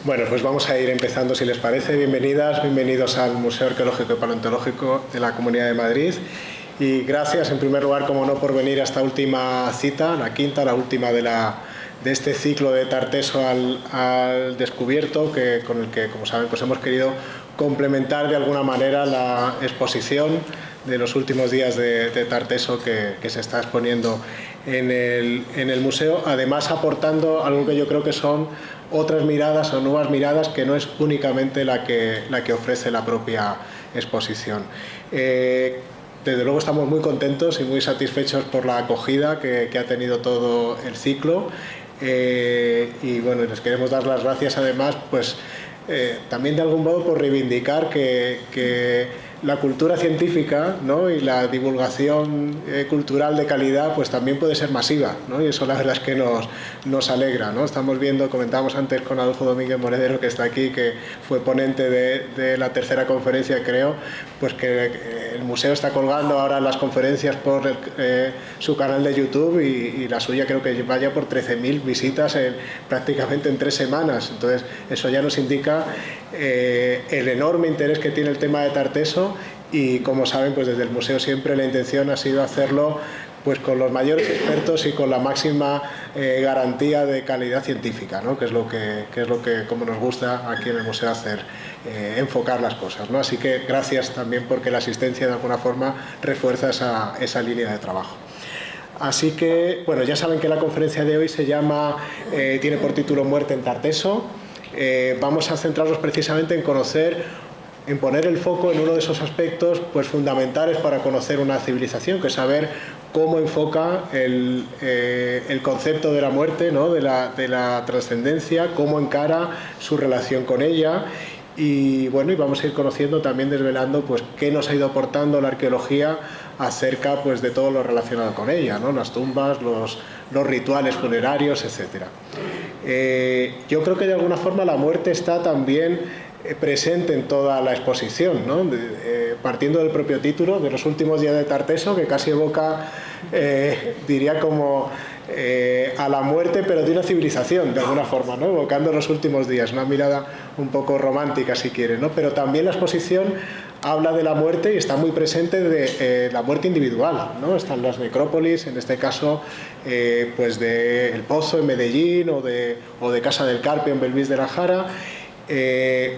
Bueno, pues vamos a ir empezando, si les parece. Bienvenidas, bienvenidos al Museo Arqueológico y Paleontológico de la Comunidad de Madrid. Y gracias, en primer lugar, como no, por venir a esta última cita, la quinta, la última de este ciclo de Tarteso al descubierto, con el que, como saben, pues hemos querido complementar de alguna manera la exposición de los últimos días de Tarteso que se está exponiendo en el museo, además aportando algo que yo creo que son otras miradas o nuevas miradas que no es únicamente la que ofrece la propia exposición. Desde luego estamos muy contentos y muy satisfechos por la acogida que ha tenido todo el ciclo, y bueno, les queremos dar las gracias además, pues también de algún modo por reivindicar que la cultura científica, ¿no?, y la divulgación cultural de calidad pues también puede ser masiva, ¿no?, y eso la verdad es que nos alegra, ¿no? Estamos viendo, comentábamos antes con Adolfo Domínguez Monedero, que está aquí, que fue ponente de la tercera conferencia, creo, pues que el museo está colgando ahora las conferencias por su canal de YouTube, y la suya creo que vaya por 13.000 visitas prácticamente en 3 semanas. Entonces eso ya nos indica el enorme interés que tiene el tema de Tarteso, y como saben, pues desde el museo siempre la intención ha sido hacerlo pues con los mayores expertos y con la máxima garantía de calidad científica, ¿no?, que es lo que como nos gusta aquí en el museo hacer, enfocar las cosas, ¿no? Así que gracias también porque la asistencia de alguna forma refuerza esa línea de trabajo. Así que, bueno, ya saben que la conferencia de hoy tiene por título Muerte en Tarteso. Vamos a centrarnos precisamente en poner el foco en uno de esos aspectos pues fundamentales para conocer una civilización, que es saber cómo enfoca el concepto de la muerte, ¿no?, de la trascendencia, cómo encara su relación con ella. Y bueno, y vamos a ir conociendo, también desvelando pues qué nos ha ido aportando la arqueología acerca pues de todo lo relacionado con ella, ¿no?, las tumbas, los rituales funerarios, etcétera. Yo creo que de alguna forma la muerte está también presente en toda la exposición, ¿no? Partiendo del propio título, de los últimos días de Tarteso, que casi evoca, diría como a la muerte, pero de una civilización, de alguna forma, ¿no?, evocando los últimos días, una mirada un poco romántica, si quieren, ¿no? Pero también la exposición habla de la muerte y está muy presente de la muerte individual, ¿no? Están las necrópolis, en este caso pues de El Pozo en Medellín, o de Casa del Carpio en Belvís de la Jara,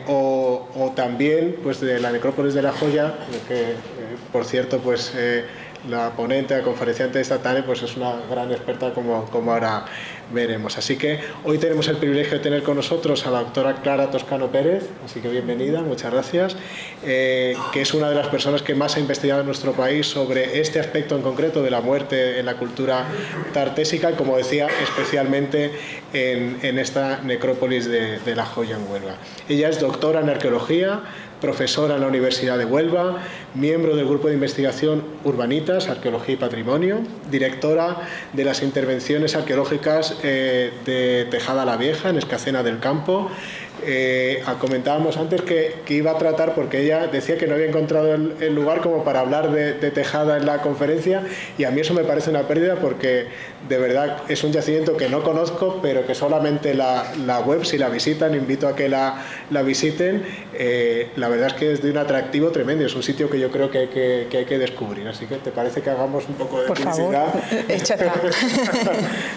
o también pues de la necrópolis de La Joya, que por cierto pues la ponente, la conferenciante de esta tarde, pues es una gran experta, como ahora veremos. Así que hoy tenemos el privilegio de tener con nosotros a la doctora Clara Toscano Pérez, así que bienvenida, muchas gracias, que es una de las personas que más ha investigado en nuestro país sobre este aspecto en concreto de la muerte en la cultura tartésica, y como decía, especialmente en esta necrópolis de La Joya en Huelva. Ella es doctora en arqueología, profesora en la Universidad de Huelva, miembro del Grupo de Investigación Urbanitas, Arqueología y Patrimonio, directora de las intervenciones arqueológicas de Tejada la Vieja, en Escacena del Campo. Comentábamos antes que iba a tratar, porque ella decía que no había encontrado el lugar como para hablar de Tejada en la conferencia, y a mí eso me parece una pérdida, porque de verdad es un yacimiento que no conozco, pero que solamente la web, si la visitan, invito a que la visiten. La verdad es que es de un atractivo tremendo, es un sitio que yo creo que hay que descubrir, así que ¿te parece que hagamos un poco de publicidad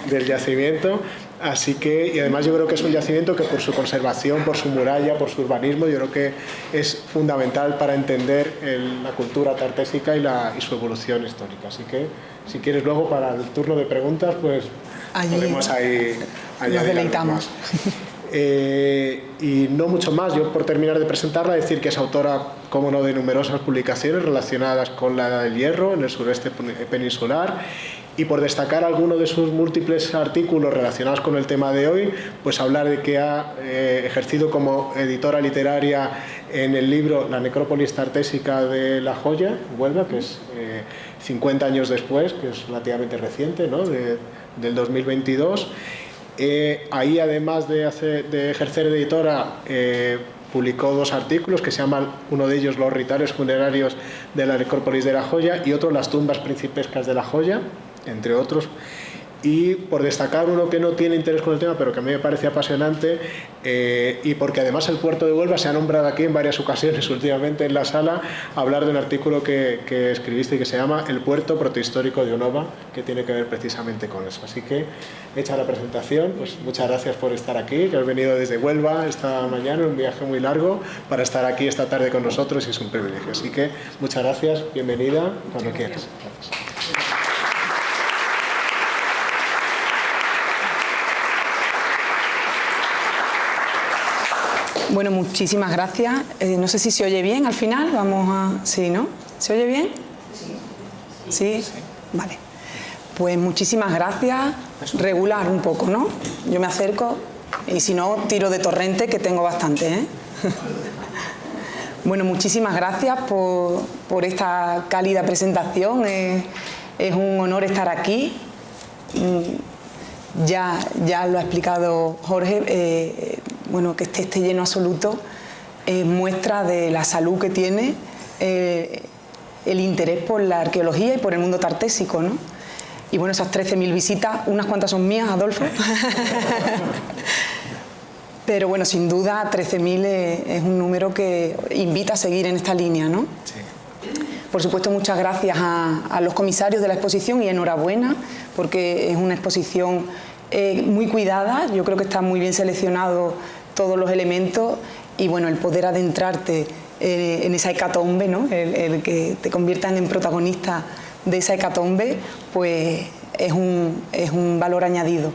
del yacimiento? Así que, y además yo creo que es un yacimiento que por su conservación, por su muralla, por su urbanismo, yo creo que es fundamental para entender la cultura tartésica y su evolución histórica. Así que, si quieres luego para el turno de preguntas, pues allí podemos ahí nos deleitamos. Y no mucho más. Yo, por terminar de presentarla, decir que es autora, como no, de numerosas publicaciones relacionadas con la Edad del Hierro en el sureste peninsular, y por destacar algunos de sus múltiples artículos relacionados con el tema de hoy, pues hablar de que ha ejercido como editora literaria en el libro La necrópolis tartésica de La Joya, Huelva, que es 50 años después, que es relativamente reciente, ¿no?, del 2022. Ahí, además de ejercer de editora, publicó 2 artículos que se llaman, uno de ellos Los rituales funerarios de la necrópolis de La Joya, y otro Las tumbas principescas de La Joya, entre otros. Y por destacar uno que no tiene interés con el tema, pero que a mí me parece apasionante, y porque además el puerto de Huelva se ha nombrado aquí en varias ocasiones últimamente en la sala, hablar de un artículo que escribiste y que se llama El puerto protohistórico de Onova, que tiene que ver precisamente con eso. Así que, hecha la presentación, pues muchas gracias por estar aquí, que has venido desde Huelva esta mañana, un viaje muy largo, para estar aquí esta tarde con nosotros, y es un privilegio. Así que muchas gracias, bienvenida, cuando quieras. Gracias. Bueno, muchísimas gracias. No sé si se oye bien al final. Vamos a... ¿Sí, no? ¿Se oye bien? Sí. ¿Sí? Vale. Pues muchísimas gracias. Regular un poco, ¿no? Yo me acerco y si no, tiro de torrente, que tengo bastante, ¿eh? Bueno, muchísimas gracias por esta cálida presentación. Es un honor estar aquí. Ya lo ha explicado Jorge. Bueno, que esté lleno absoluto muestra de la salud que tiene el interés por la arqueología y por el mundo tartésico, ¿no? Y bueno, esas 13.000 visitas, unas cuantas son mías, Adolfo. Pero bueno, sin duda 13.000 es un número que invita a seguir en esta línea, ¿no? Sí. Por supuesto, muchas gracias a los comisarios de la exposición y enhorabuena, porque es una exposición muy cuidada. Yo creo que está muy bien seleccionado todos los elementos y bueno, el poder adentrarte en esa hecatombe, ¿no? El que te conviertan en protagonista de esa hecatombe, pues es un valor añadido.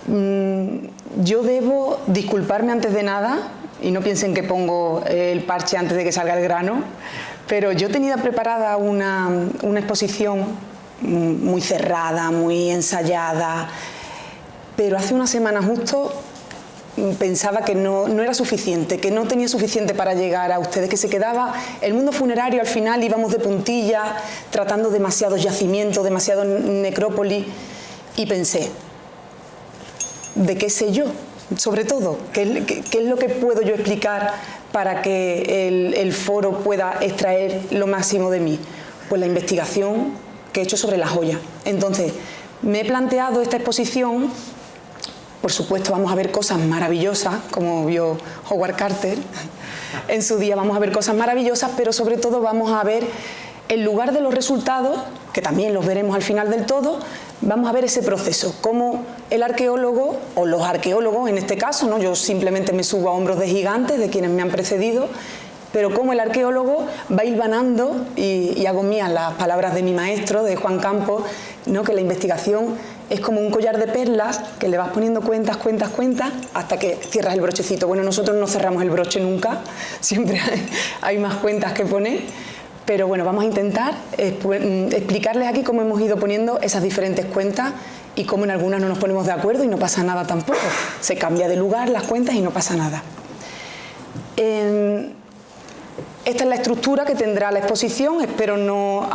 Yo debo disculparme antes de nada, y no piensen que pongo el parche antes de que salga el grano, pero yo tenía preparada una exposición muy cerrada, muy ensayada, pero hace una semana justo pensaba que no era suficiente, que no tenía suficiente para llegar a ustedes, que se quedaba el mundo funerario, al final íbamos de puntilla, tratando demasiados yacimientos, demasiado necrópolis, y pensé, ¿de qué sé yo? Sobre todo, ¿qué es lo que puedo yo explicar para que el foro pueda extraer lo máximo de mí? Pues la investigación que he hecho sobre la joya. Entonces, me he planteado esta exposición. Por supuesto, vamos a ver cosas maravillosas, como vio Howard Carter en su día. Vamos a ver cosas maravillosas, pero sobre todo vamos a ver, en lugar de los resultados, que también los veremos al final del todo, vamos a ver ese proceso, cómo el arqueólogo, o los arqueólogos en este caso, ¿no? Yo simplemente me subo a hombros de gigantes, de quienes me han precedido, pero cómo el arqueólogo va hilvanando, y hago mías las palabras de mi maestro, de Juan Campos, ¿no? Que la investigación es como un collar de perlas que le vas poniendo cuentas, hasta que cierras el brochecito. Bueno, nosotros no cerramos el broche nunca, siempre hay más cuentas que poner, pero bueno, vamos a intentar explicarles aquí cómo hemos ido poniendo esas diferentes cuentas y cómo en algunas no nos ponemos de acuerdo y no pasa nada tampoco. Se cambia de lugar las cuentas y no pasa nada. Esta es la estructura que tendrá la exposición. Espero no...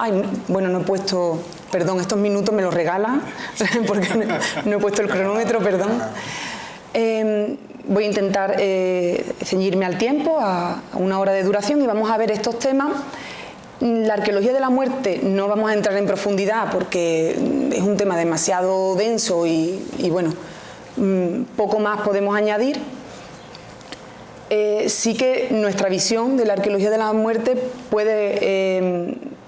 bueno, no he puesto... Perdón, estos minutos me los regalan porque no he puesto el cronómetro, perdón. Voy a intentar ceñirme al tiempo, a 1 hora de duración, y vamos a ver estos temas. La arqueología de la muerte no vamos a entrar en profundidad porque es un tema demasiado denso y bueno, poco más podemos añadir. Sí que nuestra visión de la arqueología de la muerte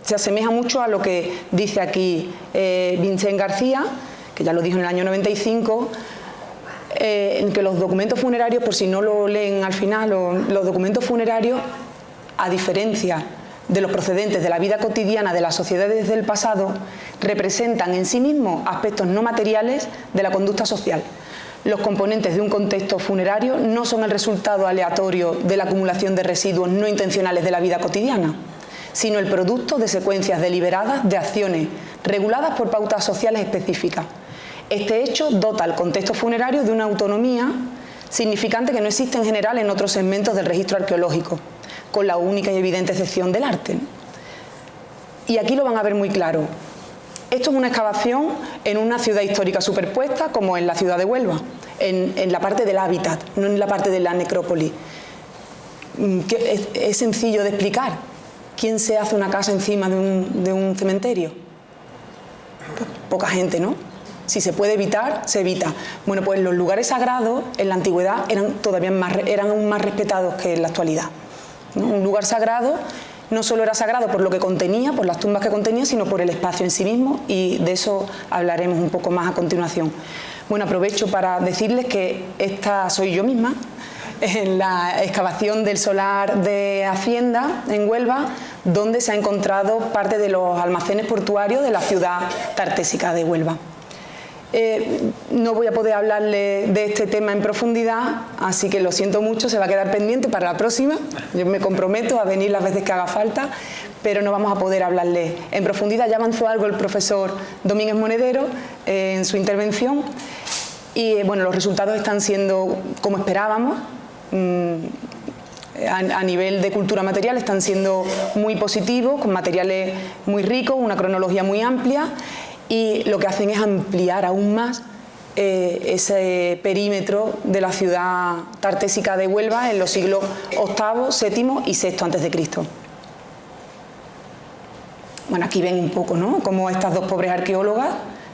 se asemeja mucho a lo que dice aquí Vicent García, que ya lo dijo en el año 95, en que los documentos funerarios, por si no lo leen al final, los documentos funerarios, a diferencia de los procedentes de la vida cotidiana de las sociedades del pasado, representan en sí mismos aspectos no materiales de la conducta social. Los componentes de un contexto funerario no son el resultado aleatorio de la acumulación de residuos no intencionales de la vida cotidiana, sino el producto de secuencias deliberadas de acciones reguladas por pautas sociales específicas. Este hecho dota al contexto funerario de una autonomía significante que no existe en general en otros segmentos del registro arqueológico, con la única y evidente excepción del arte. Y aquí lo van a ver muy claro. Esto es una excavación en una ciudad histórica superpuesta, como en la ciudad de Huelva, en la parte del hábitat, no en la parte de la necrópolis. Es sencillo de explicar. ¿Quién se hace una casa encima de un cementerio? Poca gente, ¿no? Si se puede evitar, se evita. Bueno, pues los lugares sagrados en la antigüedad eran aún más respetados que en la actualidad, ¿no? Un lugar sagrado no solo era sagrado por lo que contenía, por las tumbas que contenía, sino por el espacio en sí mismo, y de eso hablaremos un poco más a continuación. Bueno, aprovecho para decirles que esta soy yo misma, en la excavación del solar de Hacienda, en Huelva, donde se ha encontrado parte de los almacenes portuarios de la ciudad tartésica de Huelva. No voy a poder hablarle de este tema en profundidad, así que lo siento mucho, se va a quedar pendiente para la próxima. Yo me comprometo a venir las veces que haga falta, pero no vamos a poder hablarle en profundidad. Ya avanzó algo el profesor Domínguez Monedero en su intervención y bueno, los resultados están siendo como esperábamos. A nivel de cultura material están siendo muy positivos, con materiales muy ricos, una cronología muy amplia, y lo que hacen es ampliar aún más ese perímetro de la ciudad tartésica de Huelva en los siglos VIII, VII y VI a.C. Bueno, aquí ven un poco, ¿no?, cómo estas dos pobres arqueólogas,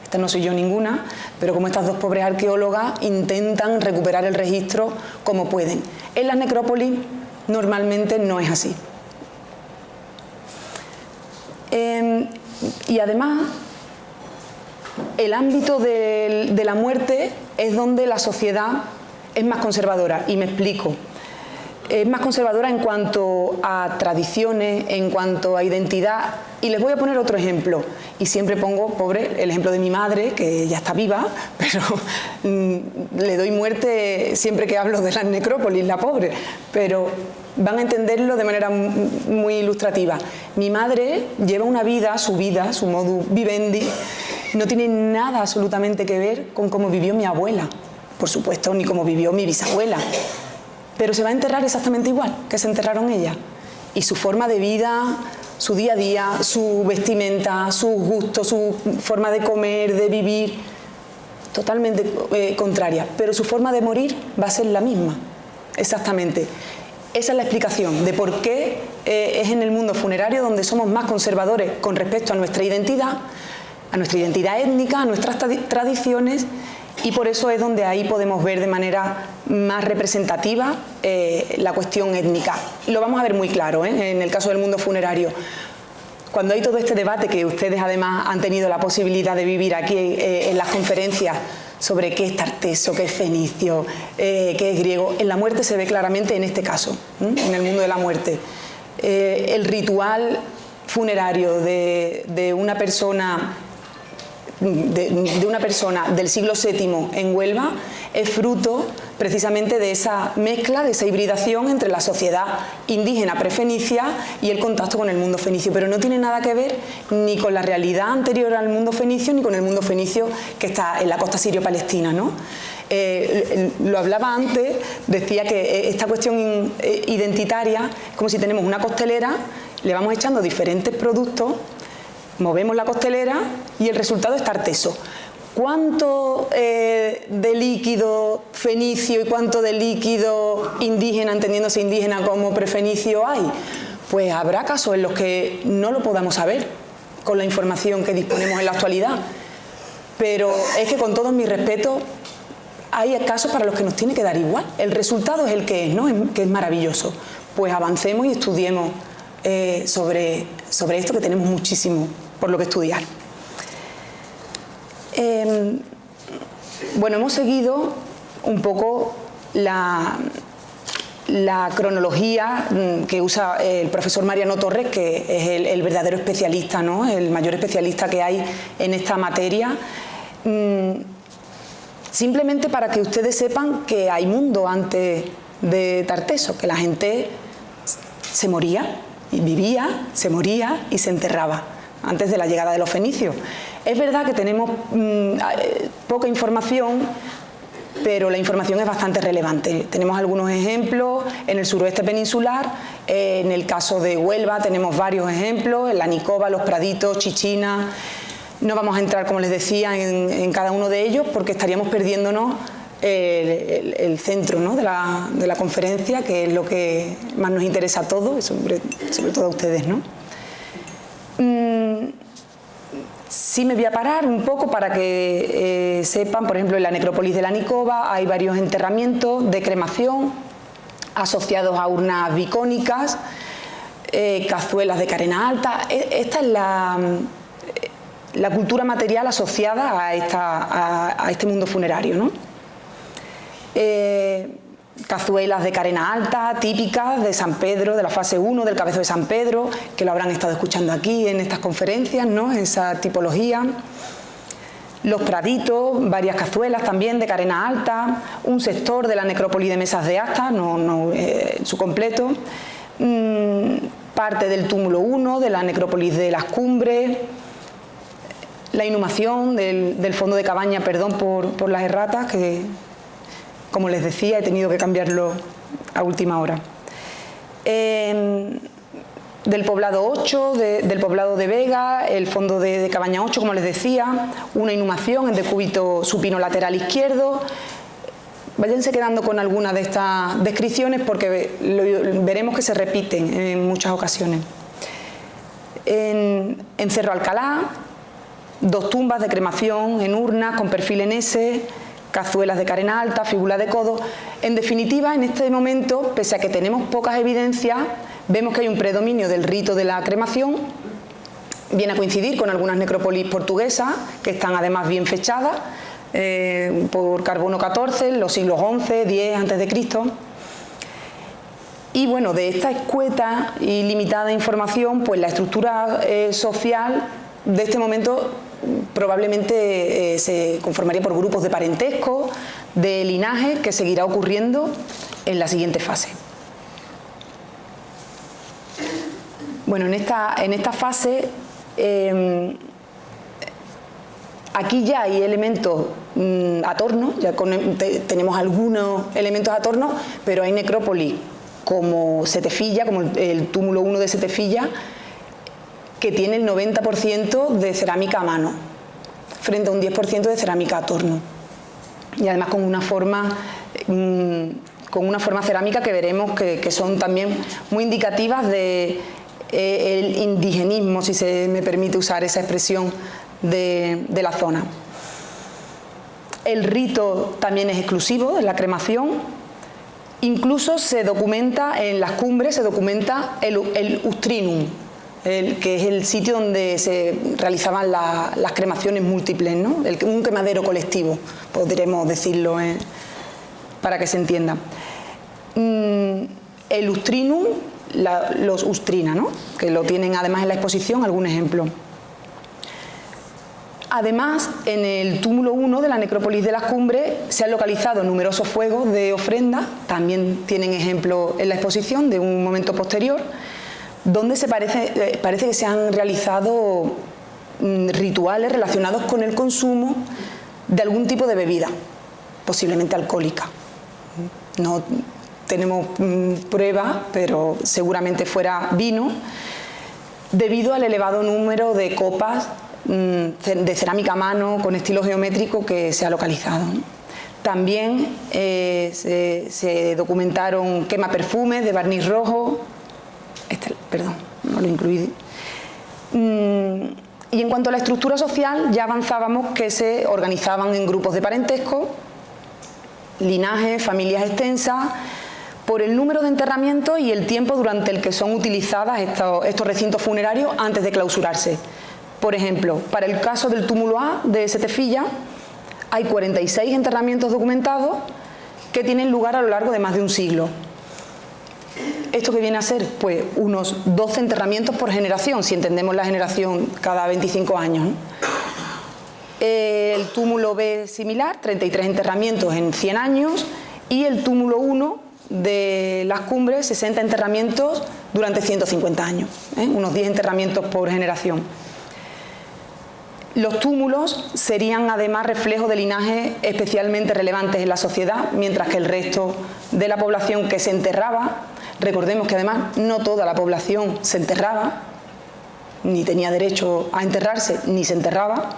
esta no soy yo ninguna, pero como estas dos pobres arqueólogas intentan recuperar el registro como pueden. En las necrópolis normalmente no es así. Y además, el ámbito de la muerte es donde la sociedad es más conservadora, y me explico. Es más conservadora en cuanto a tradiciones, en cuanto a identidad, y les voy a poner otro ejemplo, y siempre pongo, pobre, el ejemplo de mi madre, que ya está viva, pero le doy muerte siempre que hablo de las necrópolis, la pobre, pero van a entenderlo de manera muy ilustrativa. Mi madre lleva una vida, su modus vivendi, no tiene nada absolutamente que ver con cómo vivió mi abuela, por supuesto, ni cómo vivió mi bisabuela. Pero se va a enterrar exactamente igual que se enterraron ellas. Y su forma de vida, su día a día, su vestimenta, sus gustos, su forma de comer, de vivir, totalmente contraria. Pero su forma de morir va a ser la misma, exactamente. Esa es la explicación de por qué es en el mundo funerario donde somos más conservadores con respecto a nuestra identidad étnica, a nuestras tradiciones, y por eso es donde ahí podemos ver de manera más representativa la cuestión étnica. Lo vamos a ver muy claro, en el caso del mundo funerario. Cuando hay todo este debate, que ustedes además han tenido la posibilidad de vivir aquí en las conferencias sobre qué es tarteso, qué es fenicio, qué es griego, en la muerte se ve claramente en este caso, en el mundo de la muerte. El ritual funerario de una persona del siglo VII en Huelva es fruto precisamente de esa mezcla, de esa hibridación entre la sociedad indígena prefenicia y el contacto con el mundo fenicio, pero no tiene nada que ver ni con la realidad anterior al mundo fenicio ni con el mundo fenicio que está en la costa sirio-palestina, ¿no? Lo hablaba antes, decía que esta cuestión identitaria es como si tenemos una costelera, le vamos echando diferentes productos, movemos la costelera y el resultado es tarteso. ¿Cuánto de líquido fenicio y cuánto de líquido indígena, entendiéndose indígena como prefenicio, hay? Pues habrá casos en los que no lo podamos saber con la información que disponemos en la actualidad. Pero es que, con todo mi respeto, hay casos para los que nos tiene que dar igual. El resultado es el que es, ¿no?, que es maravilloso. Pues avancemos y estudiemos sobre esto, que tenemos muchísimo por lo que estudiar. Bueno, hemos seguido un poco la cronología que usa el profesor Mariano Torres, que es el verdadero especialista, ¿no?, el mayor especialista que hay en esta materia, simplemente para que ustedes sepan que hay mundo antes de Tarteso, que la gente se moría, y vivía, se moría y se enterraba antes de la llegada de los fenicios. Es verdad que tenemos poca información, pero la información es bastante relevante. Tenemos algunos ejemplos en el suroeste peninsular, en el caso de Huelva tenemos varios ejemplos, en la Nicoba, Los Praditos, Chichina. No vamos a entrar, como les decía, en cada uno de ellos, porque estaríamos perdiéndonos el centro, ¿no?, de la conferencia, que es lo que más nos interesa a todos, sobre todo a ustedes, ¿no? Sí me voy a parar un poco para que sepan, por ejemplo, en la necrópolis de la Nicova hay varios enterramientos de cremación asociados a urnas bicónicas, cazuelas de carena alta. Esta es la cultura material asociada a este mundo funerario, ¿no? Cazuelas de carena alta, típicas de San Pedro, de la fase 1 del Cabezo de San Pedro, que lo habrán estado escuchando aquí en estas conferencias, ¿no? Esa tipología. Los praditos, varias cazuelas también de carena alta, un sector de la necrópolis de Mesas de Asta, no en su completo, parte del túmulo 1 de la necrópolis de las Cumbres, la inhumación del fondo de cabaña, perdón por las erratas, que como les decía he tenido que cambiarlo a última hora. Del poblado 8, del poblado de Vega, el fondo de cabaña 8, como les decía, una inhumación en decúbito supino lateral izquierdo. Váyanse quedando con algunas de estas descripciones porque veremos que se repiten en muchas ocasiones. En Cerro Alcalá, 2 tumbas de cremación en urnas con perfil en S, cazuelas de carena alta, fíbula de codo. En definitiva, en este momento, pese a que tenemos pocas evidencias, vemos que hay un predominio del rito de la cremación. Viene a coincidir con algunas necrópolis portuguesas, que están además bien fechadas, por carbono 14, los siglos 11, 10 a.C. Y bueno, de esta escueta y limitada información, pues la estructura social de este momento probablemente se conformaría por grupos de parentesco, de linaje, que seguirá ocurriendo en la siguiente fase. Bueno, en esta fase, aquí ya hay elementos atornos, ya tenemos algunos elementos atornos, pero hay necrópolis como Setefilla, como el túmulo 1 de Setefilla, que tiene el 90% de cerámica a mano, frente a un 10% de cerámica a torno. Y además con una forma cerámica que veremos que son también muy indicativas de el indigenismo, si se me permite usar esa expresión, de la zona. El rito también es exclusivo de la cremación. Incluso se documenta en las cumbres, se documenta el ustrinum, que es el sitio donde se realizaban las cremaciones múltiples, ¿no? Un quemadero colectivo, podremos decirlo para que se entienda. El ustrinum, los ustrina, ¿no? Que lo tienen además en la exposición, algún ejemplo. Además, en el túmulo 1 de la necrópolis de las Cumbres se han localizado numerosos fuegos de ofrenda, también tienen ejemplo en la exposición de un momento posterior, donde parece que se han realizado rituales relacionados con el consumo de algún tipo de bebida, posiblemente alcohólica. No tenemos pruebas, pero seguramente fuera vino, debido al elevado número de copas de cerámica a mano con estilo geométrico que se ha localizado. También se documentaron quemaperfumes de barniz rojo, perdón, no lo incluí. Y en cuanto a la estructura social, ya avanzábamos que se organizaban en grupos de parentesco, linajes, familias extensas, por el número de enterramientos y el tiempo durante el que son utilizadas estos recintos funerarios antes de clausurarse. Por ejemplo, para el caso del túmulo A de Setefilla, hay 46 enterramientos documentados que tienen lugar a lo largo de más de un siglo. ¿Esto qué viene a ser? Pues unos 12 enterramientos por generación, si entendemos la generación cada 25 años, ¿no? El túmulo B similar, 33 enterramientos en 100 años, y el túmulo 1 de las Cumbres, 60 enterramientos durante 150 años, unos 10 enterramientos por generación. Los túmulos serían además reflejo de linajes especialmente relevantes en la sociedad, mientras que el resto de la población que se enterraba, recordemos que además no toda la población se enterraba, ni tenía derecho a enterrarse, ni se enterraba.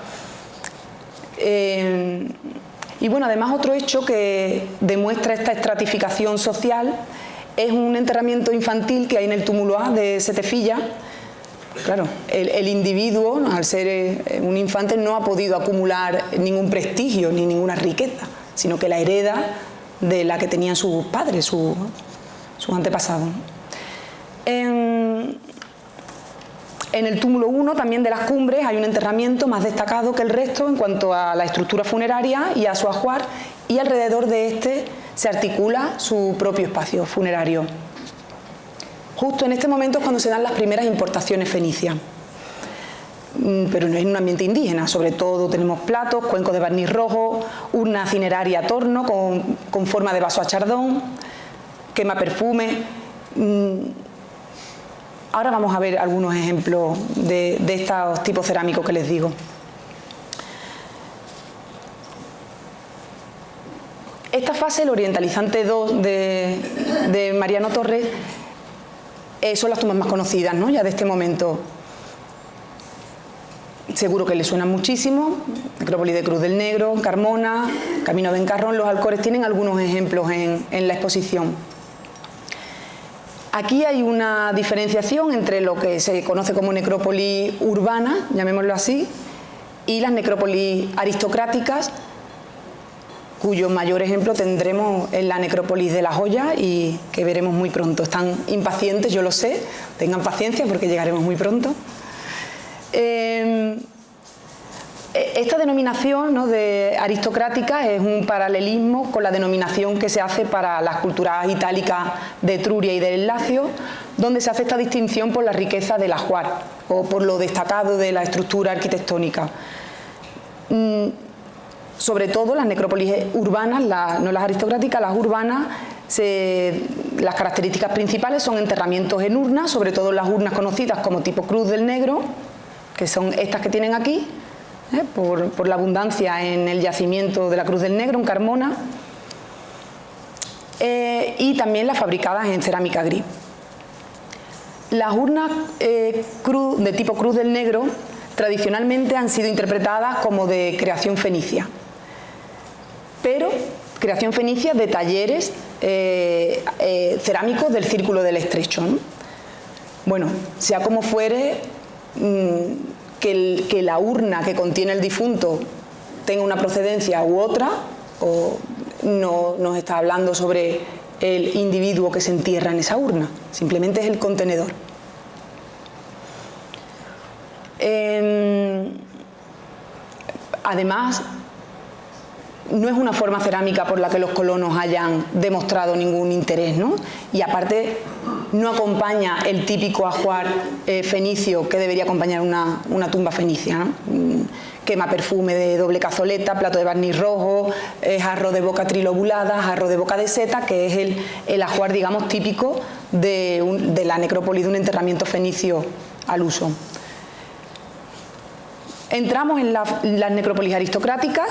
Y bueno, además otro hecho que demuestra esta estratificación social es un enterramiento infantil que hay en el túmulo A de Setefilla, Claro, el individuo, al ser un infante, no ha podido acumular ningún prestigio ni ninguna riqueza, sino que la hereda de la que tenían sus padres, sus antepasados. En el túmulo 1, también de las Cumbres, hay un enterramiento más destacado que el resto en cuanto a la estructura funeraria y a su ajuar, y alrededor de este se articula su propio espacio funerario. Justo en este momento es cuando se dan las primeras importaciones fenicias, pero no es en un ambiente indígena. Sobre todo tenemos platos, cuencos de barniz rojo, urna cineraria a torno con forma de vaso a chardón, quema perfume. Ahora vamos a ver algunos ejemplos de estos tipos cerámicos que les digo. Esta fase, el orientalizante 2 de Mariano Torres, son las tumbas más conocidas, ¿no?, ya de este momento. Seguro que les suenan muchísimo. Necrópolis de Cruz del Negro, Carmona, Camino de Encarrón. Los Alcores tienen algunos ejemplos en la exposición. Aquí hay una diferenciación entre lo que se conoce como necrópolis urbana, llamémoslo así, y las necrópolis aristocráticas, cuyo mayor ejemplo tendremos en la necrópolis de La Joya y que veremos muy pronto. Están impacientes, yo lo sé, tengan paciencia porque llegaremos muy pronto. Esta denominación, ¿no?, de aristocrática es un paralelismo con la denominación que se hace para las culturas itálicas de Etruria y del Lacio, donde se hace esta distinción por la riqueza del ajuar o por lo destacado de la estructura arquitectónica. Sobre todo las necrópolis urbanas, no las aristocráticas, las urbanas, las características principales son enterramientos en urnas, sobre todo las urnas conocidas como tipo Cruz del Negro, que son estas que tienen aquí, por la abundancia en el yacimiento de la Cruz del Negro, en Carmona, y también las fabricadas en cerámica gris. Las urnas de tipo Cruz del Negro tradicionalmente han sido interpretadas como de creación fenicia, pero creación fenicia de talleres cerámicos del Círculo del Estrecho, ¿no? Bueno, sea como fuere, que la urna que contiene el difunto tenga una procedencia u otra, o no nos está hablando sobre el individuo que se entierra en esa urna, simplemente es el contenedor. Además, no es una forma cerámica por la que los colonos hayan demostrado ningún interés, ¿no? Y aparte no acompaña el típico ajuar fenicio que debería acompañar una tumba fenicia, ¿no? Quema perfume de doble cazoleta, plato de barniz rojo, jarro de boca trilobulada, jarro de boca de seta, que es el ajuar, digamos, típico de la necrópolis, de un enterramiento fenicio al uso. Entramos en las necrópolis aristocráticas.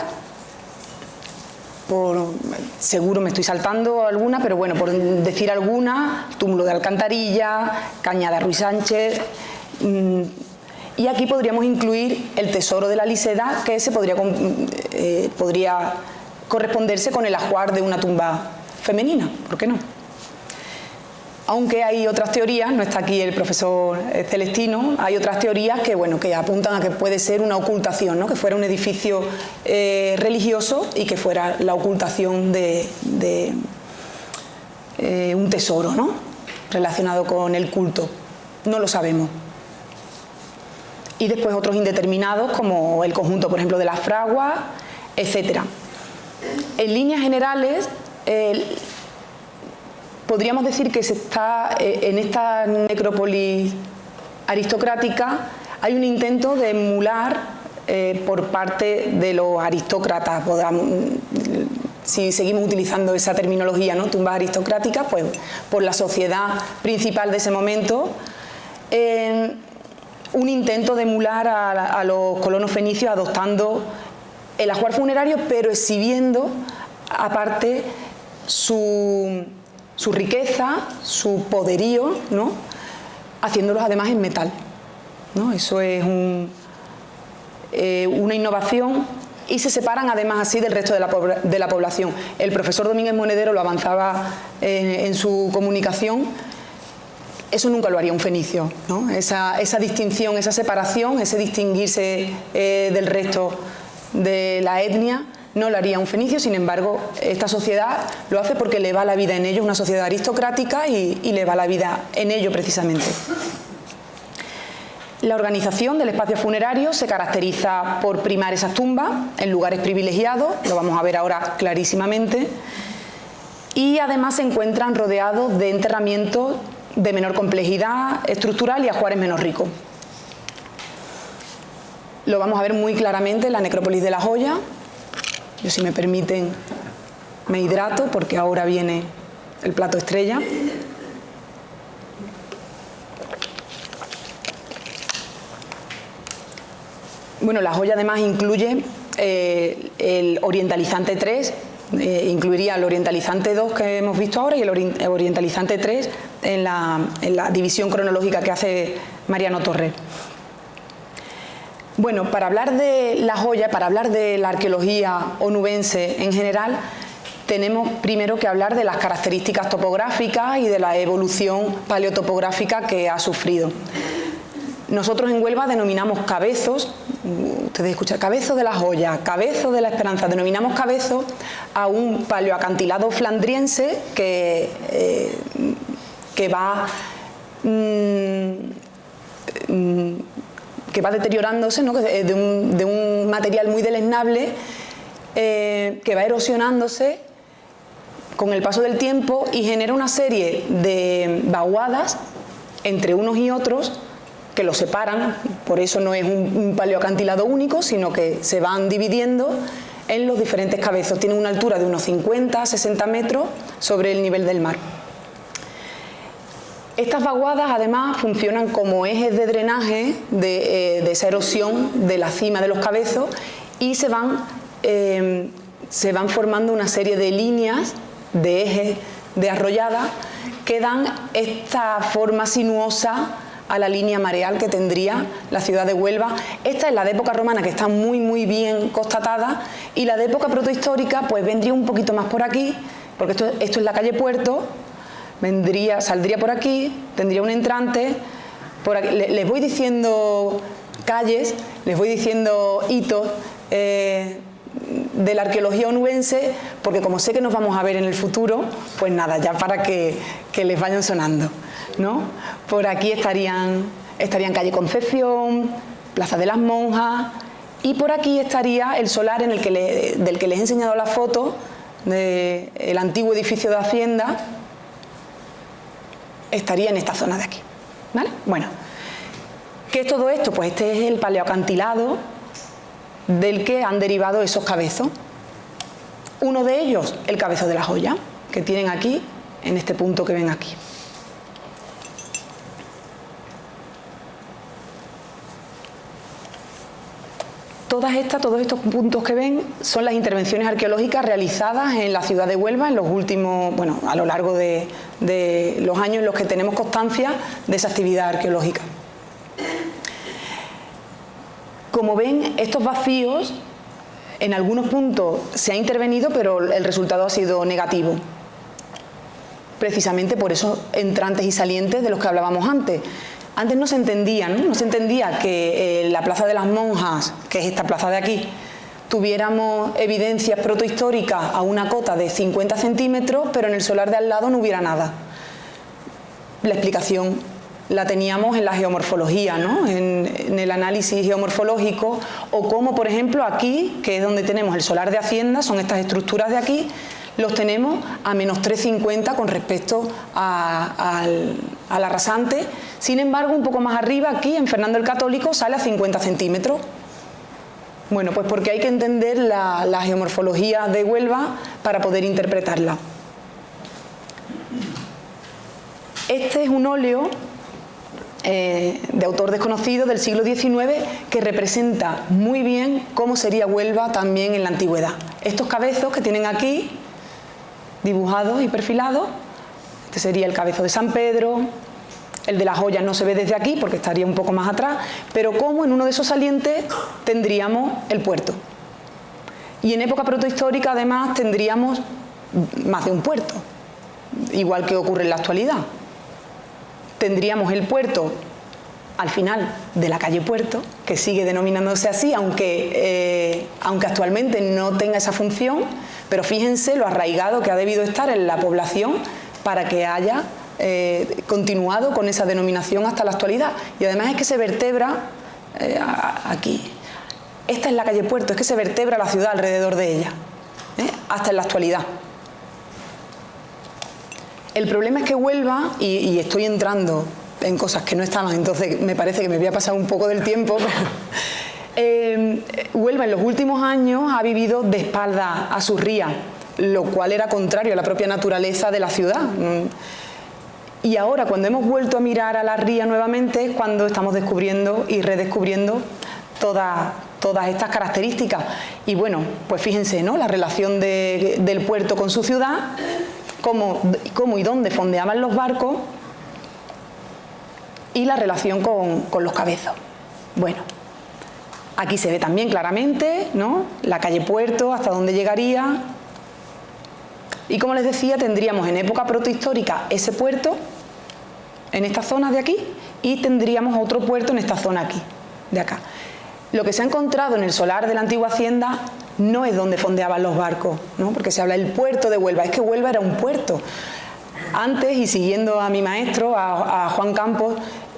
Seguro me estoy saltando alguna, pero bueno, por decir alguna: Túmulo de Alcantarilla, Cañada Ruiz Sánchez, y aquí podríamos incluir el Tesoro de la Liseda, que ese podría corresponderse con el ajuar de una tumba femenina, ¿por qué no? Aunque hay otras teorías, no está aquí el profesor Celestino, hay otras teorías que, bueno, que apuntan a que puede ser una ocultación, ¿no?, que fuera un edificio religioso y que fuera la ocultación de un tesoro, ¿no?, relacionado con el culto. No lo sabemos. Y después otros indeterminados, como el conjunto, por ejemplo, de las fraguas, etc. En líneas generales, podríamos decir que en esta necrópolis aristocrática hay un intento de emular por parte de los aristócratas, si seguimos utilizando esa terminología, ¿no?, tumbas aristocráticas, pues por la sociedad principal de ese momento, un intento de emular a los colonos fenicios adoptando el ajuar funerario, pero exhibiendo aparte su riqueza, su poderío, ¿no?, haciéndolos además en metal, ¿no? Eso es una innovación, y se separan además así del resto de la población. El profesor Domínguez Monedero lo avanzaba en su comunicación. eso nunca lo haría un fenicio, ¿no? Esa distinción, esa separación, ese distinguirse del resto de la etnia, no lo haría un fenicio. Sin embargo, esta sociedad lo hace porque le va la vida en ello, es una sociedad aristocrática y le va la vida en ello precisamente. La organización del espacio funerario se caracteriza por primar esas tumbas en lugares privilegiados, lo vamos a ver ahora clarísimamente, y además se encuentran rodeados de enterramientos de menor complejidad estructural y ajuares menos ricos. Lo vamos a ver muy claramente en la necrópolis de La Joya. Yo, si me permiten, me hidrato porque ahora viene el plato estrella. Bueno, La Joya además incluye el orientalizante 3, incluiría el orientalizante 2 que hemos visto ahora y el orientalizante 3 en la división cronológica que hace Mariano Torres. Bueno, para hablar de La Joya, para hablar de la arqueología onubense en general, tenemos primero que hablar de las características topográficas y de la evolución paleotopográfica que ha sufrido. Nosotros en Huelva denominamos cabezos, ustedes escuchan, cabezo de La Joya, cabezo de la Esperanza, denominamos cabezo a un paleoacantilado flandriense que va deteriorándose, ¿no? de un material muy deleznable que va erosionándose con el paso del tiempo y genera una serie de vaguadas entre unos y otros que los separan. Por eso no es un paleoacantilado único, sino que se van dividiendo en los diferentes cabezos. Tienen una altura de unos 50 a 60 metros sobre el nivel del mar. Estas vaguadas además funcionan como ejes de drenaje de esa erosión de la cima de los cabezos y se van formando una serie de líneas, de ejes de arrollada que dan esta forma sinuosa a la línea mareal que tendría la ciudad de Huelva. Esta es la de época romana, que está muy bien constatada, y la de época protohistórica pues vendría un poquito más por aquí, porque esto es la calle Puerto. Saldría por aquí, tendría un entrante, por aquí. Les voy diciendo calles, les voy diciendo hitos de la arqueología onubense, porque como sé que nos vamos a ver en el futuro, pues nada, ya para que les vayan sonando, ¿no? Por aquí estarían calle Concepción, Plaza de las Monjas, y por aquí estaría el solar del que les he enseñado la foto, del antiguo edificio de Hacienda. Estaría en esta zona de aquí, ¿vale? Bueno, ¿qué es todo esto? Pues este es el paleoacantilado del que han derivado esos cabezos. Uno de ellos, el cabezo de La Joya, que tienen aquí, en este punto que ven aquí. Todos estos puntos que ven son las intervenciones arqueológicas realizadas en la ciudad de Huelva en los últimos, bueno, a lo largo de los años en los que tenemos constancia de esa actividad arqueológica. Como ven, estos vacíos, en algunos puntos se ha intervenido, pero el resultado ha sido negativo. Precisamente por esos entrantes y salientes de los que hablábamos antes. Antes no se entendía, ¿no? No se entendía que la Plaza de las Monjas, que es esta plaza de aquí, tuviéramos evidencias protohistóricas a una cota de 50 centímetros, pero en el solar de al lado no hubiera nada. La explicación la teníamos en la geomorfología, ¿no? En el análisis geomorfológico, o como por ejemplo aquí, que es donde tenemos el solar de Hacienda, son estas estructuras de aquí, los tenemos a menos 3,50 con respecto al arrasante. Sin embargo, un poco más arriba, aquí en Fernando el Católico, sale a 50 centímetros. Bueno, pues porque hay que entender la geomorfología de Huelva para poder interpretarla. Este es un óleo de autor desconocido del siglo XIX que representa muy bien cómo sería Huelva también en la antigüedad. Estos cabezos que tienen aquí, dibujados y perfilados, este sería el cabezo de San Pedro. El de Las Joyas no se ve desde aquí porque estaría un poco más atrás, pero como en uno de esos salientes tendríamos el puerto. Y en época protohistórica además tendríamos más de un puerto, igual que ocurre en la actualidad. tendríamos el puerto al final de la calle Puerto, que sigue denominándose así, aunque actualmente no tenga esa función, pero fíjense lo arraigado que ha debido estar en la población para que haya continuado con esa denominación hasta la actualidad. Y además es que se vertebra aquí. Esta es la calle Puerto, es que se vertebra la ciudad alrededor de ella, hasta en la actualidad. El problema es que Huelva, y estoy entrando en cosas que no estaban, entonces me parece que me voy a pasar un poco del tiempo, Huelva en los últimos años ha vivido de espaldas a sus rías, lo cual era contrario a la propia naturaleza de la ciudad. Y ahora, cuando hemos vuelto a mirar a la ría nuevamente, es cuando estamos descubriendo y redescubriendo todas estas características. Y bueno, pues fíjense, ¿no?, la relación del puerto con su ciudad, cómo y dónde fondeaban los barcos, y la relación con los cabezos. Bueno, aquí se ve también claramente, ¿no?, la calle Puerto, hasta dónde llegaría. Y como les decía, tendríamos en época protohistórica ese puerto en esta zona de aquí, y tendríamos otro puerto en esta zona aquí, de acá. Lo que se ha encontrado en el solar de la antigua hacienda no es donde fondeaban los barcos, ¿no?, porque se habla del puerto de Huelva, es que Huelva era un puerto. Antes, y siguiendo a mi maestro, a Juan Campos,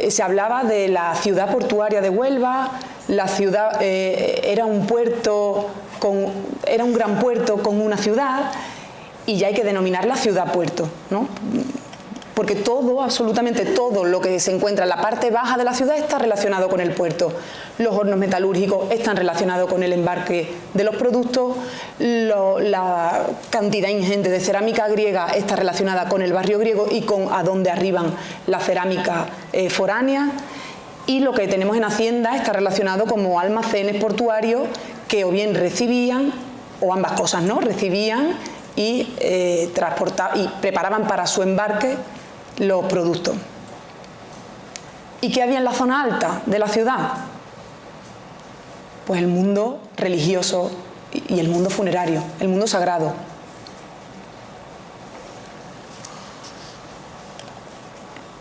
se hablaba de la ciudad portuaria de Huelva. La ciudad era un gran puerto con una ciudad, y ya hay que denominar la ciudad-puerto, ¿no?, porque todo, absolutamente todo lo que se encuentra en la parte baja de la ciudad está relacionado con el puerto. Los hornos metalúrgicos están relacionados con el embarque de los productos, la cantidad ingente de cerámica griega está relacionada con el barrio griego y con a dónde arriban la cerámica foránea, y lo que tenemos en Hacienda está relacionado como almacenes portuarios que o bien recibían, o ambas cosas, ¿no?, recibían y transportaban y preparaban para su embarque los productos. ¿Y qué había en la zona alta de la ciudad? Pues el mundo religioso y el mundo funerario, el mundo sagrado.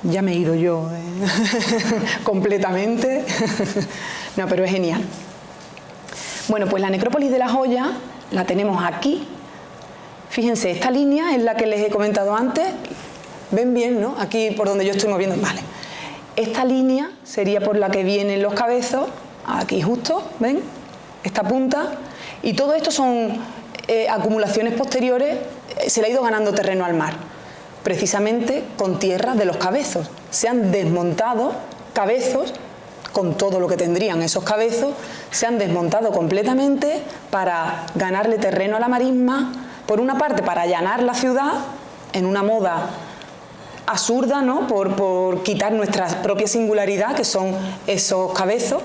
Ya me he ido yo completamente. No, pero es genial. Bueno, pues la necrópolis de la Joya la tenemos aquí. Fíjense, esta línea es la que les he comentado antes. ¿Ven bien, no? Aquí por donde yo estoy moviendo. Vale. Esta línea sería por la que vienen los cabezos, aquí justo, ¿ven? Esta punta. Y todo esto son acumulaciones posteriores, se le ha ido ganando terreno al mar, precisamente con tierra de los cabezos. Se han desmontado cabezos, con todo lo que tendrían esos cabezos, se han desmontado completamente para ganarle terreno a la marisma, por una parte para allanar la ciudad, en una moda absurda, ¿no?, por quitar nuestra propia singularidad, que son esos cabezos.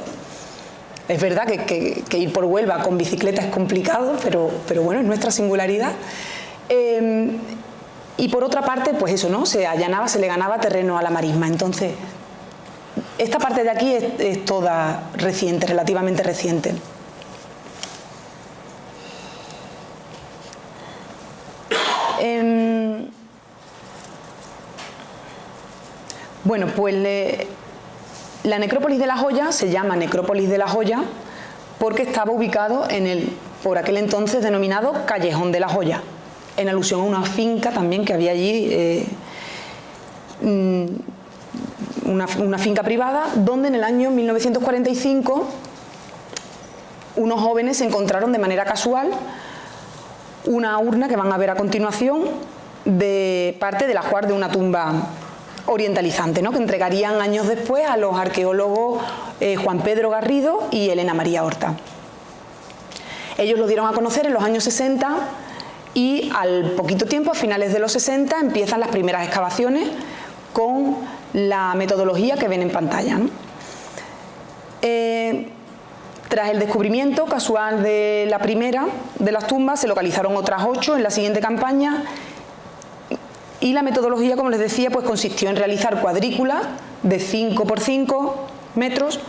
Es verdad que ir por Huelva con bicicleta es complicado, pero bueno, es nuestra singularidad. Y por otra parte, pues eso, ¿no?, se allanaba, se le ganaba terreno a la marisma. Entonces, esta parte de aquí es toda reciente, relativamente reciente. Bueno, pues la necrópolis de la Joya se llama necrópolis de la Joya porque estaba ubicado en el, por aquel entonces denominado Callejón de la Joya, en alusión a una finca también que había allí, una finca privada, donde en el año 1945 unos jóvenes encontraron de manera casual una urna que van a ver a continuación de parte del ajuar de una tumba orientalizante, ¿no?, que entregarían años después a los arqueólogos Juan Pedro Garrido y Elena María Horta. Ellos lo dieron a conocer en los años 60 y al poquito tiempo, a finales de los 60, empiezan las primeras excavaciones con la metodología que ven en pantalla, ¿no? Tras el descubrimiento casual de la primera de las tumbas, se localizaron otras 8 en la siguiente campaña. Y la metodología, como les decía, pues consistió en realizar cuadrículas de 5 por 5 metros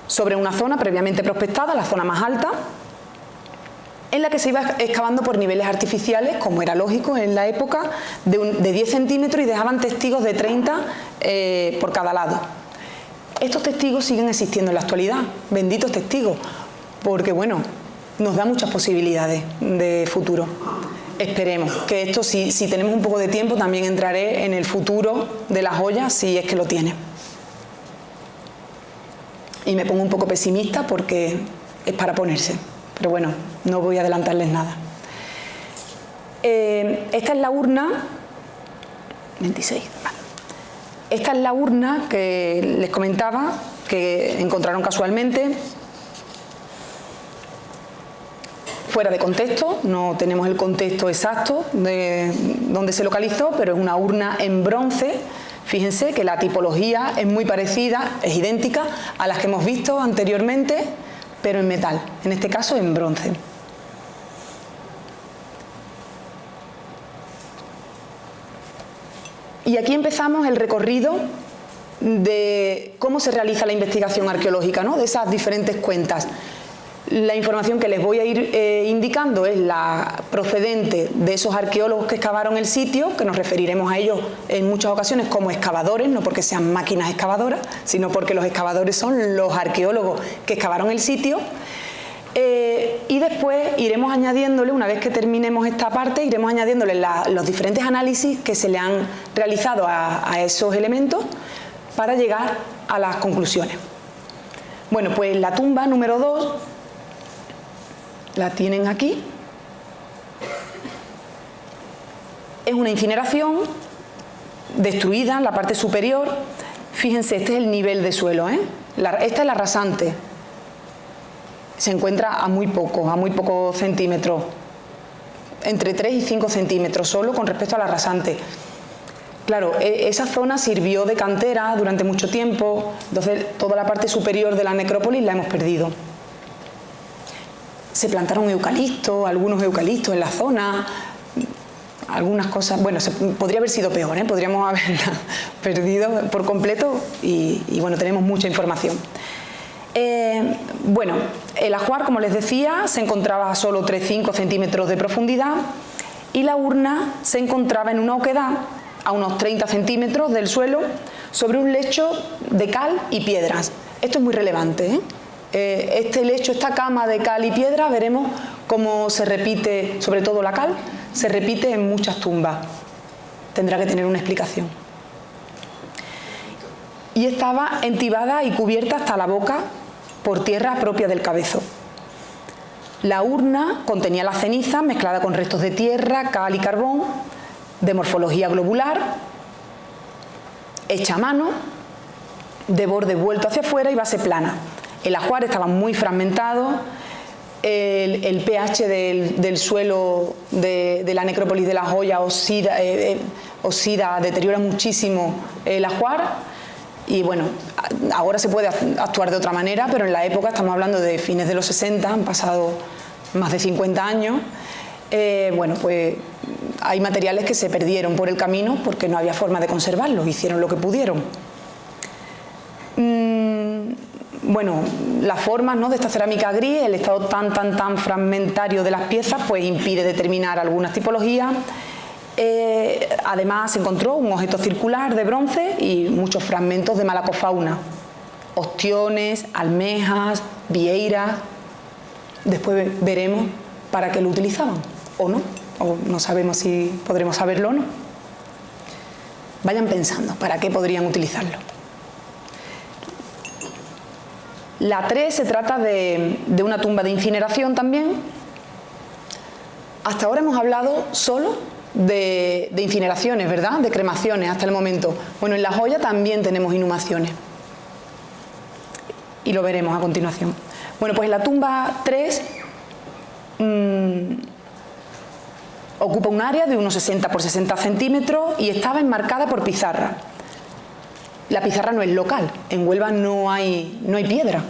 sobre una zona previamente prospectada, la zona más alta, en la que se iba excavando por niveles artificiales, como era lógico en la época, de 10 centímetros, y dejaban testigos de 30 por cada lado. Estos testigos siguen existiendo en la actualidad, benditos testigos, porque bueno, nos da muchas posibilidades de futuro. Esperemos que esto, si tenemos un poco de tiempo, también entraré en el futuro de la joya, si es que lo tiene. Y me pongo un poco pesimista porque es para ponerse, pero bueno, no voy a adelantarles nada. Esta es la urna, 26, vale. Esta es la urna que les comentaba, que encontraron casualmente. Fuera de contexto, no tenemos el contexto exacto de dónde se localizó, pero es una urna en bronce. Fíjense que la tipología es muy parecida, es idéntica a las que hemos visto anteriormente, pero en metal, en este caso en bronce. Y aquí empezamos el recorrido de cómo se realiza la investigación arqueológica, ¿no? De esas diferentes cuentas. La información que les voy a ir indicando es la procedente de esos arqueólogos que excavaron el sitio, que nos referiremos a ellos en muchas ocasiones como excavadores, no porque sean máquinas excavadoras, sino porque los excavadores son los arqueólogos que excavaron el sitio. Y después iremos añadiéndole, una vez que terminemos esta parte, iremos añadiéndole los diferentes análisis que se le han realizado a esos elementos para llegar a las conclusiones. Bueno, pues la tumba número 2 la tienen aquí. Es una incineración destruida en la parte superior. Fíjense, este es el nivel de suelo, ¿eh? Esta es la rasante. Se encuentra a muy pocos centímetros, entre 3 y 5 centímetros solo con respecto a la rasante. Claro, esa zona sirvió de cantera durante mucho tiempo, entonces toda la parte superior de la necrópolis la hemos perdido. Se plantaron eucaliptos, algunos eucaliptos en la zona, algunas cosas, bueno, podría haber sido peor, ¿eh? Podríamos haberla perdido por completo y bueno, tenemos mucha información. Bueno, el ajuar, como les decía, se encontraba a solo 3-5 centímetros de profundidad y la urna se encontraba en una oquedad a unos 30 centímetros del suelo sobre un lecho de cal y piedras. Esto es muy relevante, ¿eh? Este lecho, esta cama de cal y piedra, veremos cómo se repite, sobre todo la cal, se repite en muchas tumbas. Tendrá que tener una explicación. Y estaba entibada y cubierta hasta la boca por tierra propia del cabezo. La urna contenía la ceniza mezclada con restos de tierra, cal y carbón, de morfología globular, hecha a mano, de borde vuelto hacia afuera y base plana. El ajuar estaba muy fragmentado, el pH del suelo de la necrópolis de la Joya oxida, deteriora muchísimo el ajuar. Y bueno, ahora se puede actuar de otra manera, pero en la época, estamos hablando de fines de los 60, han pasado más de 50 años, bueno, pues hay materiales que se perdieron por el camino porque no había forma de conservarlos, hicieron lo que pudieron. Bueno, las formas, ¿no?, de esta cerámica gris, el estado tan fragmentario de las piezas, pues impide determinar algunas tipologías. Además se encontró un objeto circular de bronce y muchos fragmentos de malacofauna, ostiones, almejas, vieiras. Después veremos para qué lo utilizaban o no sabemos si podremos saberlo o no. Vayan pensando para qué podrían utilizarlo. La 3 se trata de una tumba de incineración también. Hasta ahora hemos hablado solo de incineraciones, ¿verdad? De cremaciones hasta el momento. Bueno, en La Joya también tenemos inhumaciones. Y lo veremos a continuación. Bueno, pues la tumba 3 ocupa un área de unos 60 por 60 centímetros y estaba enmarcada por pizarra. La pizarra no es local. En Huelva no hay piedra.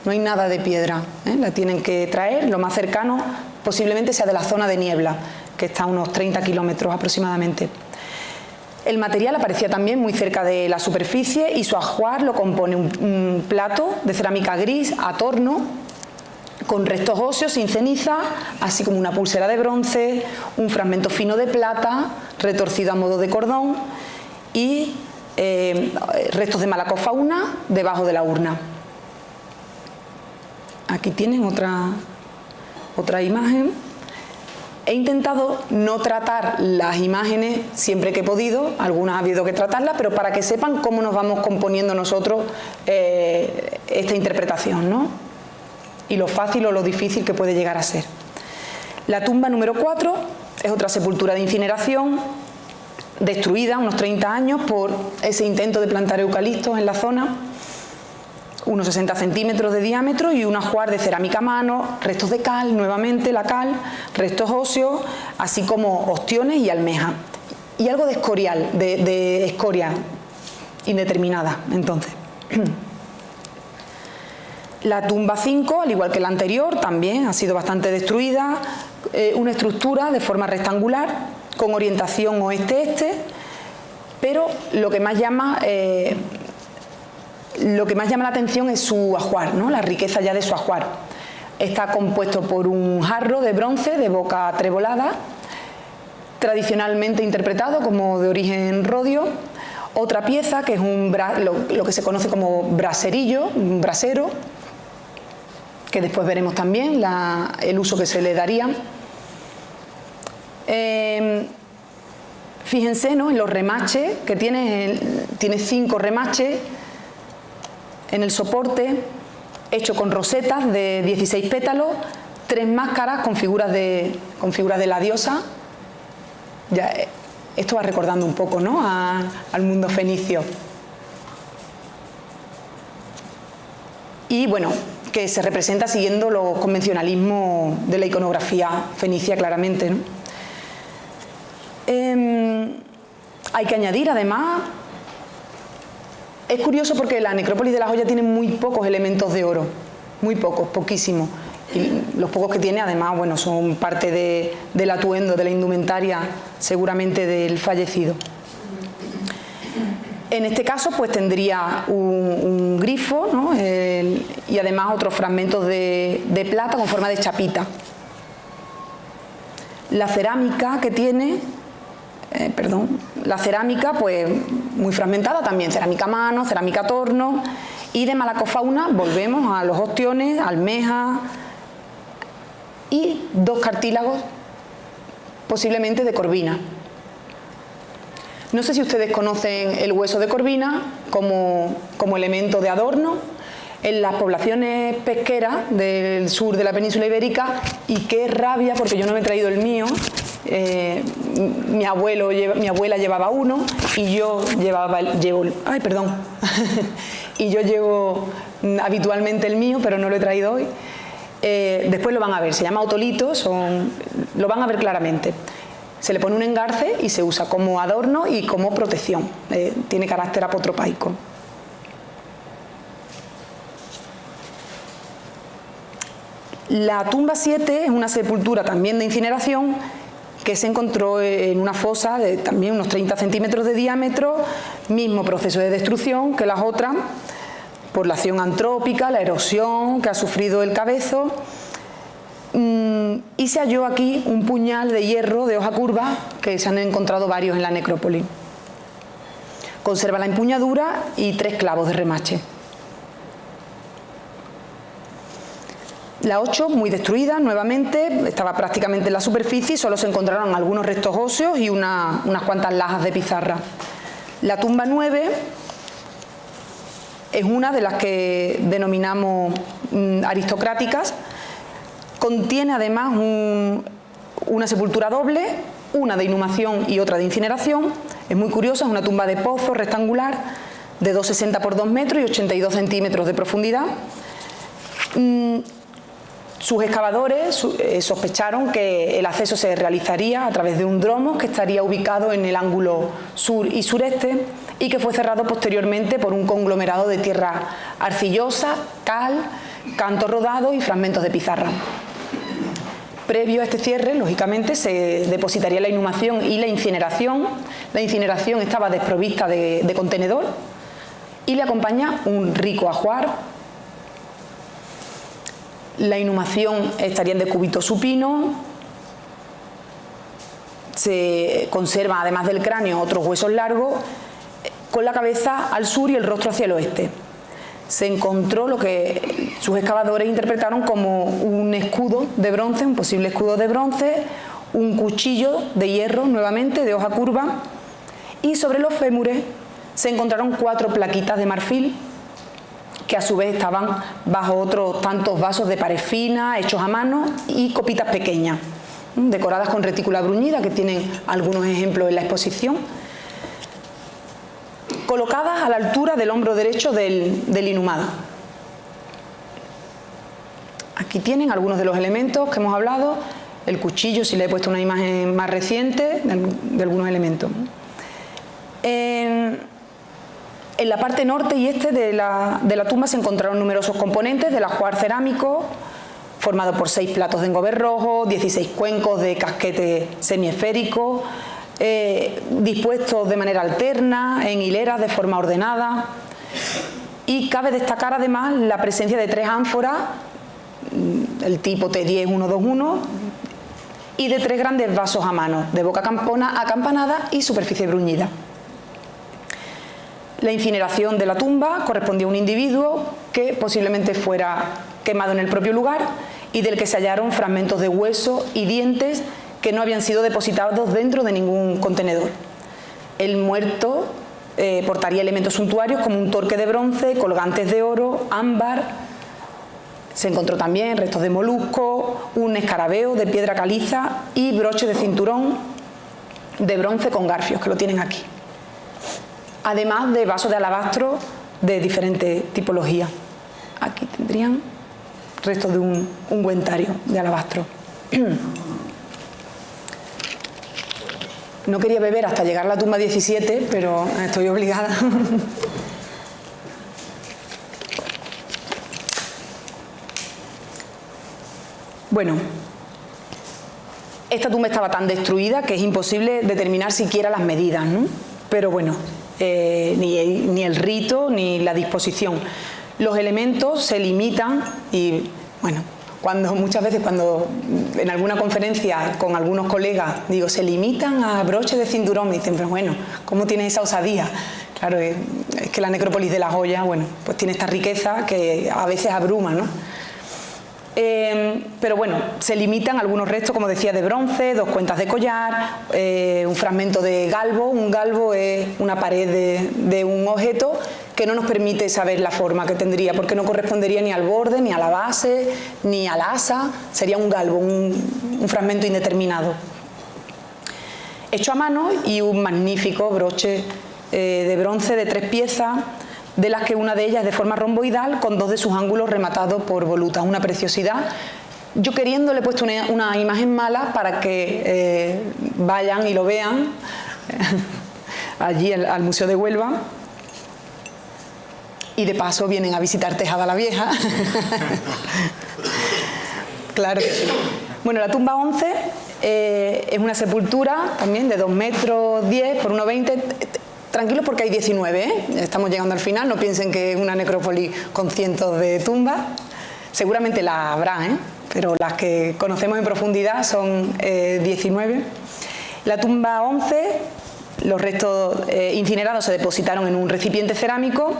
No hay nada de piedra, ¿eh? La tienen que traer. Lo más cercano posiblemente sea de la zona de Niebla, que está a unos 30 kilómetros aproximadamente. El material aparecía también muy cerca de la superficie y su ajuar lo compone un plato de cerámica gris a torno con restos óseos sin ceniza, así como una pulsera de bronce, un fragmento fino de plata retorcido a modo de cordón y restos de malacofauna debajo de la urna. Aquí tienen otra imagen. He intentado no tratar las imágenes siempre que he podido, algunas ha habido que tratarlas, pero para que sepan cómo nos vamos componiendo nosotros esta interpretación, ¿no? Y lo fácil o lo difícil que puede llegar a ser. La tumba número 4 es otra sepultura de incineración, destruida unos 30 años por ese intento de plantar eucaliptos en la zona, unos 60 centímetros de diámetro y un ajuar de cerámica a mano, restos de cal, nuevamente la cal, restos óseos, así como ostiones y almeja. Y algo de escorial, de escoria indeterminada, entonces. La tumba 5, al igual que la anterior, también ha sido bastante destruida, una estructura de forma rectangular, con orientación oeste-este, pero lo que más llama la atención es su ajuar, ¿no? La riqueza ya de su ajuar. Está compuesto por un jarro de bronce de boca trebolada, tradicionalmente interpretado como de origen rodio. Otra pieza que es lo que se conoce como braserillo, un brasero, que después veremos también el uso que se le daría. Fíjense, ¿no?, en los remaches que tiene 5 remaches en el soporte, hecho con rosetas de 16 pétalos, 3 máscaras con figuras de la diosa. Ya, esto va recordando un poco, ¿no?, al mundo fenicio. Y bueno, que se representa siguiendo los convencionalismos de la iconografía fenicia claramente, ¿no? Hay que añadir, además, es curioso porque la necrópolis de la Joya tiene muy pocos elementos de oro, muy pocos, poquísimos. Y los pocos que tiene, además, bueno, son parte del atuendo, de la indumentaria, seguramente del fallecido. En este caso, pues tendría un grifo, ¿no?, y además otros fragmentos de plata con forma de chapita. La cerámica que tiene, la cerámica, pues muy fragmentada también, cerámica a mano, cerámica a torno, y de malacofauna volvemos a los ostiones, almejas y 2 cartílagos, posiblemente de corvina. No sé si ustedes conocen el hueso de corvina como elemento de adorno en las poblaciones pesqueras del sur de la península ibérica, y qué rabia porque yo no me he traído el mío. Mi abuela llevaba uno y yo llevo habitualmente el mío, pero no lo he traído hoy. Después lo van a ver, se llama otolito, lo van a ver claramente. Se le pone un engarce y se usa como adorno y como protección. Tiene carácter apotropaico. La tumba 7 es una sepultura también de incineración que se encontró en una fosa de también unos 30 centímetros de diámetro, mismo proceso de destrucción que las otras, por la acción antrópica, la erosión que ha sufrido el cabezo. Y se halló aquí un puñal de hierro de hoja curva, que se han encontrado varios en la necrópolis. Conserva la empuñadura y 3 clavos de remache. La 8, muy destruida nuevamente, estaba prácticamente en la superficie y solo se encontraron algunos restos óseos y unas cuantas lajas de pizarra. La tumba 9 es una de las que denominamos aristocráticas. Contiene además una sepultura doble, una de inhumación y otra de incineración. Es muy curiosa, es una tumba de pozo rectangular de 2,60 por 2 metros y 82 centímetros de profundidad. Sus excavadores sospecharon que el acceso se realizaría a través de un dromo que estaría ubicado en el ángulo sur y sureste y que fue cerrado posteriormente por un conglomerado de tierra arcillosa, cal, canto rodado y fragmentos de pizarra. Previo a este cierre, lógicamente, se depositaría la inhumación y la incineración. La incineración estaba desprovista de contenedor y le acompaña un rico ajuar. La inhumación estaría en decúbito supino. Se conservan, además del cráneo, otros huesos largos con la cabeza al sur y el rostro hacia el oeste. Se encontró lo que sus excavadores interpretaron como un escudo de bronce, un posible escudo de bronce, un cuchillo de hierro, nuevamente, de hoja curva, y sobre los fémures se encontraron 4 plaquitas de marfil, que a su vez estaban bajo otros tantos vasos de pared fina, hechos a mano, y copitas pequeñas, decoradas con retícula bruñida, que tienen algunos ejemplos en la exposición, colocadas a la altura del hombro derecho del inhumado. Aquí tienen algunos de los elementos que hemos hablado, el cuchillo, si le he puesto una imagen más reciente de algunos elementos. En la parte norte y este de la tumba se encontraron numerosos componentes del ajuar cerámico, formado por 6 platos de engobe rojo, 16 cuencos de casquete semiesférico, dispuestos de manera alterna, en hileras de forma ordenada. Y cabe destacar además la presencia de 3 ánforas, el tipo T10-121, y de 3 grandes vasos a mano, de boca acampanada y superficie bruñida. La incineración de la tumba correspondía a un individuo que posiblemente fuera quemado en el propio lugar y del que se hallaron fragmentos de hueso y dientes que no habían sido depositados dentro de ningún contenedor. El muerto portaría elementos suntuarios como un torque de bronce, colgantes de oro, ámbar. Se encontró también restos de molusco, un escarabeo de piedra caliza y broche de cinturón de bronce con garfios, que lo tienen aquí. Además de vasos de alabastro de diferentes tipologías. Aquí tendrían restos de un ungüentario de alabastro. No quería beber hasta llegar a la tumba 17, pero estoy obligada. Bueno, esta tumba estaba tan destruida que es imposible determinar siquiera las medidas, ¿no? Pero bueno, ni el rito ni la disposición. Los elementos se limitan y, bueno, muchas veces cuando en alguna conferencia con algunos colegas digo, se limitan a broches de cinturón, me dicen, pero bueno, ¿cómo tiene esa osadía? Claro, es que la necrópolis de la joya, bueno, pues tiene esta riqueza que a veces abruma, ¿no? Pero bueno, se limitan algunos restos, como decía, de bronce, 2 cuentas de collar, un fragmento de galbo. Un galbo es una pared de un objeto que no nos permite saber la forma que tendría, porque no correspondería ni al borde, ni a la base, ni al asa. Sería un galbo, un fragmento indeterminado. Hecho a mano, y un magnífico broche de bronce de 3 piezas, de las que una de ellas de forma romboidal, con 2 de sus ángulos rematados por volutas, una preciosidad. Yo queriendo le he puesto una imagen mala para que vayan y lo vean allí al Museo de Huelva, y de paso vienen a visitar Tejada la Vieja. Claro que sí. Bueno, la tumba 11 es una sepultura también de 2,10 metros por 1,20 m. Tranquilos porque hay 19, ¿eh? Estamos llegando al final, no piensen que es una necrópolis con cientos de tumbas. Seguramente las habrá, ¿eh? Pero las que conocemos en profundidad son 19. La tumba 11, los restos incinerados se depositaron en un recipiente cerámico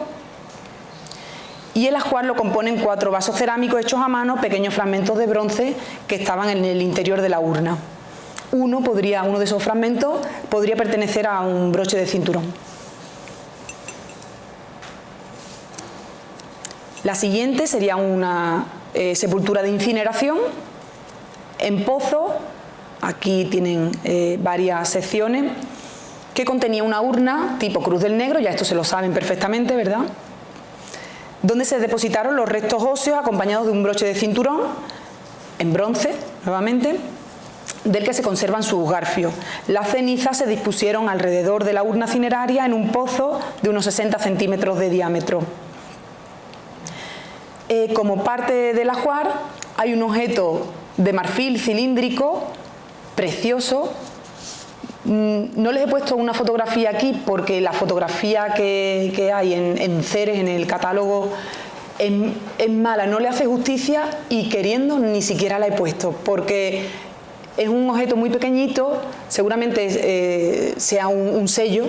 y el ajuar lo componen 4 vasos cerámicos hechos a mano, pequeños fragmentos de bronce que estaban en el interior de la urna. Uno de esos fragmentos podría pertenecer a un broche de cinturón. La siguiente sería una sepultura de incineración en pozo. Aquí tienen varias secciones, que contenía una urna tipo Cruz del Negro, ya esto se lo saben perfectamente, ¿verdad?, donde se depositaron los restos óseos acompañados de un broche de cinturón en bronce, nuevamente, del que se conservan sus garfios. Las cenizas se dispusieron alrededor de la urna cineraria en un pozo de unos 60 centímetros de diámetro. Como parte del ajuar hay un objeto de marfil cilíndrico precioso. No les he puesto una fotografía aquí porque la fotografía que hay en Ceres, en el catálogo, es mala, no le hace justicia, y queriendo ni siquiera la he puesto porque es un objeto muy pequeñito, seguramente sea un sello.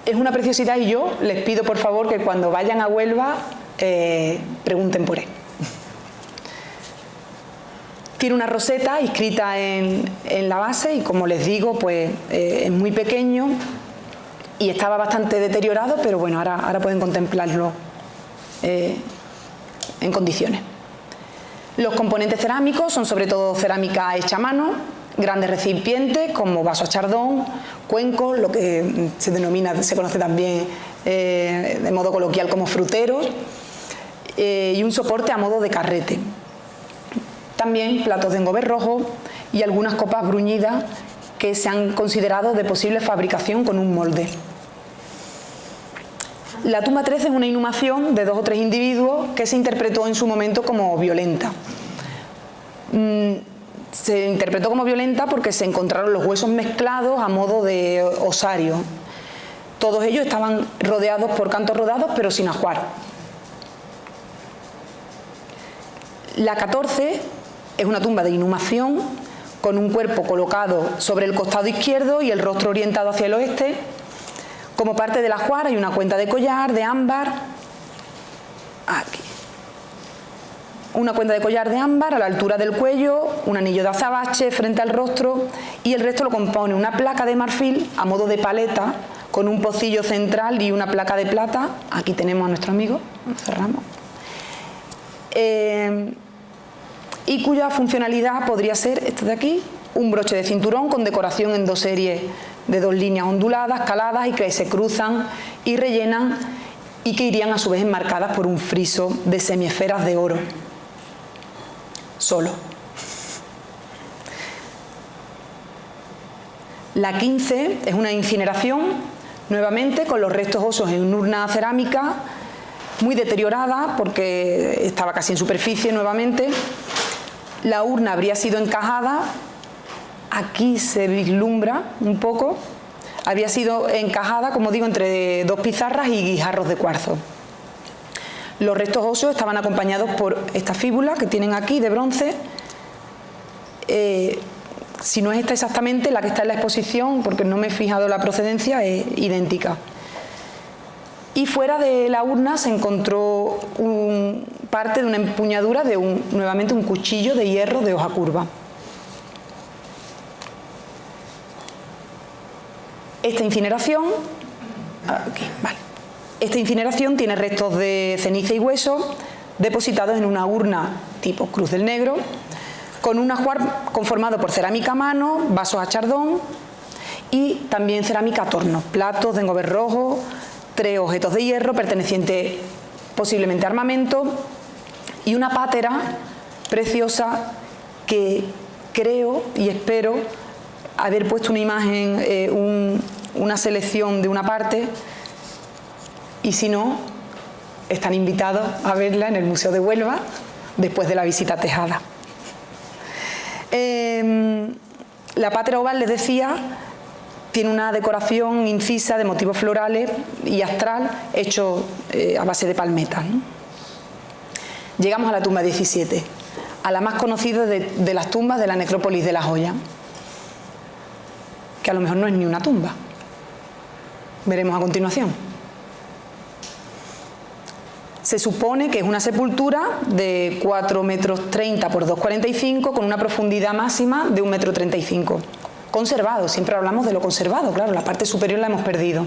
es una preciosidad y yo les pido por favor que cuando vayan a Huelva pregunten por él. Tiene una roseta inscrita en la base y, como les digo, pues es muy pequeño y estaba bastante deteriorado, pero bueno, ahora pueden contemplarlo en condiciones. Los componentes cerámicos son sobre todo cerámica hecha a mano, grandes recipientes como vaso a chardón, cuencos, lo que se conoce también de modo coloquial como fruteros, y un soporte a modo de carrete. También platos de engobe rojo y algunas copas bruñidas que se han considerado de posible fabricación con un molde. La tumba 13 es una inhumación de 2 o 3 individuos que se interpretó en su momento como violenta. Se interpretó como violenta porque se encontraron los huesos mezclados a modo de osario. Todos ellos estaban rodeados por cantos rodados, pero sin ajuar. La 14 es una tumba de inhumación con un cuerpo colocado sobre el costado izquierdo y el rostro orientado hacia el oeste. Como parte del ajuar hay una cuenta de collar de ámbar, aquí. Una cuenta de collar de ámbar a la altura del cuello, un anillo de azabache frente al rostro y el resto lo compone una placa de marfil a modo de paleta con un pocillo central y una placa de plata. Aquí tenemos a nuestro amigo, lo cerramos. Y cuya funcionalidad podría ser, esto de aquí, un broche de cinturón con decoración en 2 series de 2 líneas onduladas, caladas y que se cruzan y rellenan y que irían a su vez enmarcadas por un friso de semiesferas de oro. Solo. La 15 es una incineración, nuevamente con los restos óseos en urna cerámica, muy deteriorada porque estaba casi en superficie nuevamente. La urna habría sido encajada, aquí se vislumbra un poco, había sido encajada, como digo, entre 2 pizarras y guijarros de cuarzo. Los restos óseos estaban acompañados por esta fíbula que tienen aquí de bronce. Si no es esta exactamente, la que está en la exposición, porque no me he fijado la procedencia, es idéntica. Y fuera de la urna se encontró parte de una empuñadura de nuevamente un cuchillo de hierro de hoja curva. Esta incineración, Esta incineración tiene restos de ceniza y hueso depositados en una urna tipo Cruz del Negro, con un ajuar conformado por cerámica a mano, vasos a chardón y también cerámica a torno, platos de engobe rojo, 3 objetos de hierro pertenecientes posiblemente a armamento y una pátera preciosa que creo y espero haber puesto una imagen, una selección de una parte, y si no, están invitados a verla en el Museo de Huelva después de la visita tejada. La pátera oval, les decía, tiene una decoración incisa de motivos florales y astral hecho a base de palmetas, ¿no? Llegamos a la tumba 17, a la más conocida de las tumbas de la necrópolis de La Joya, que a lo mejor no es ni una tumba. Veremos a continuación. Se supone que es una sepultura de 4,30 metros por 2,45 con una profundidad máxima de 1,35 m. Conservado, siempre hablamos de lo conservado, claro, la parte superior la hemos perdido.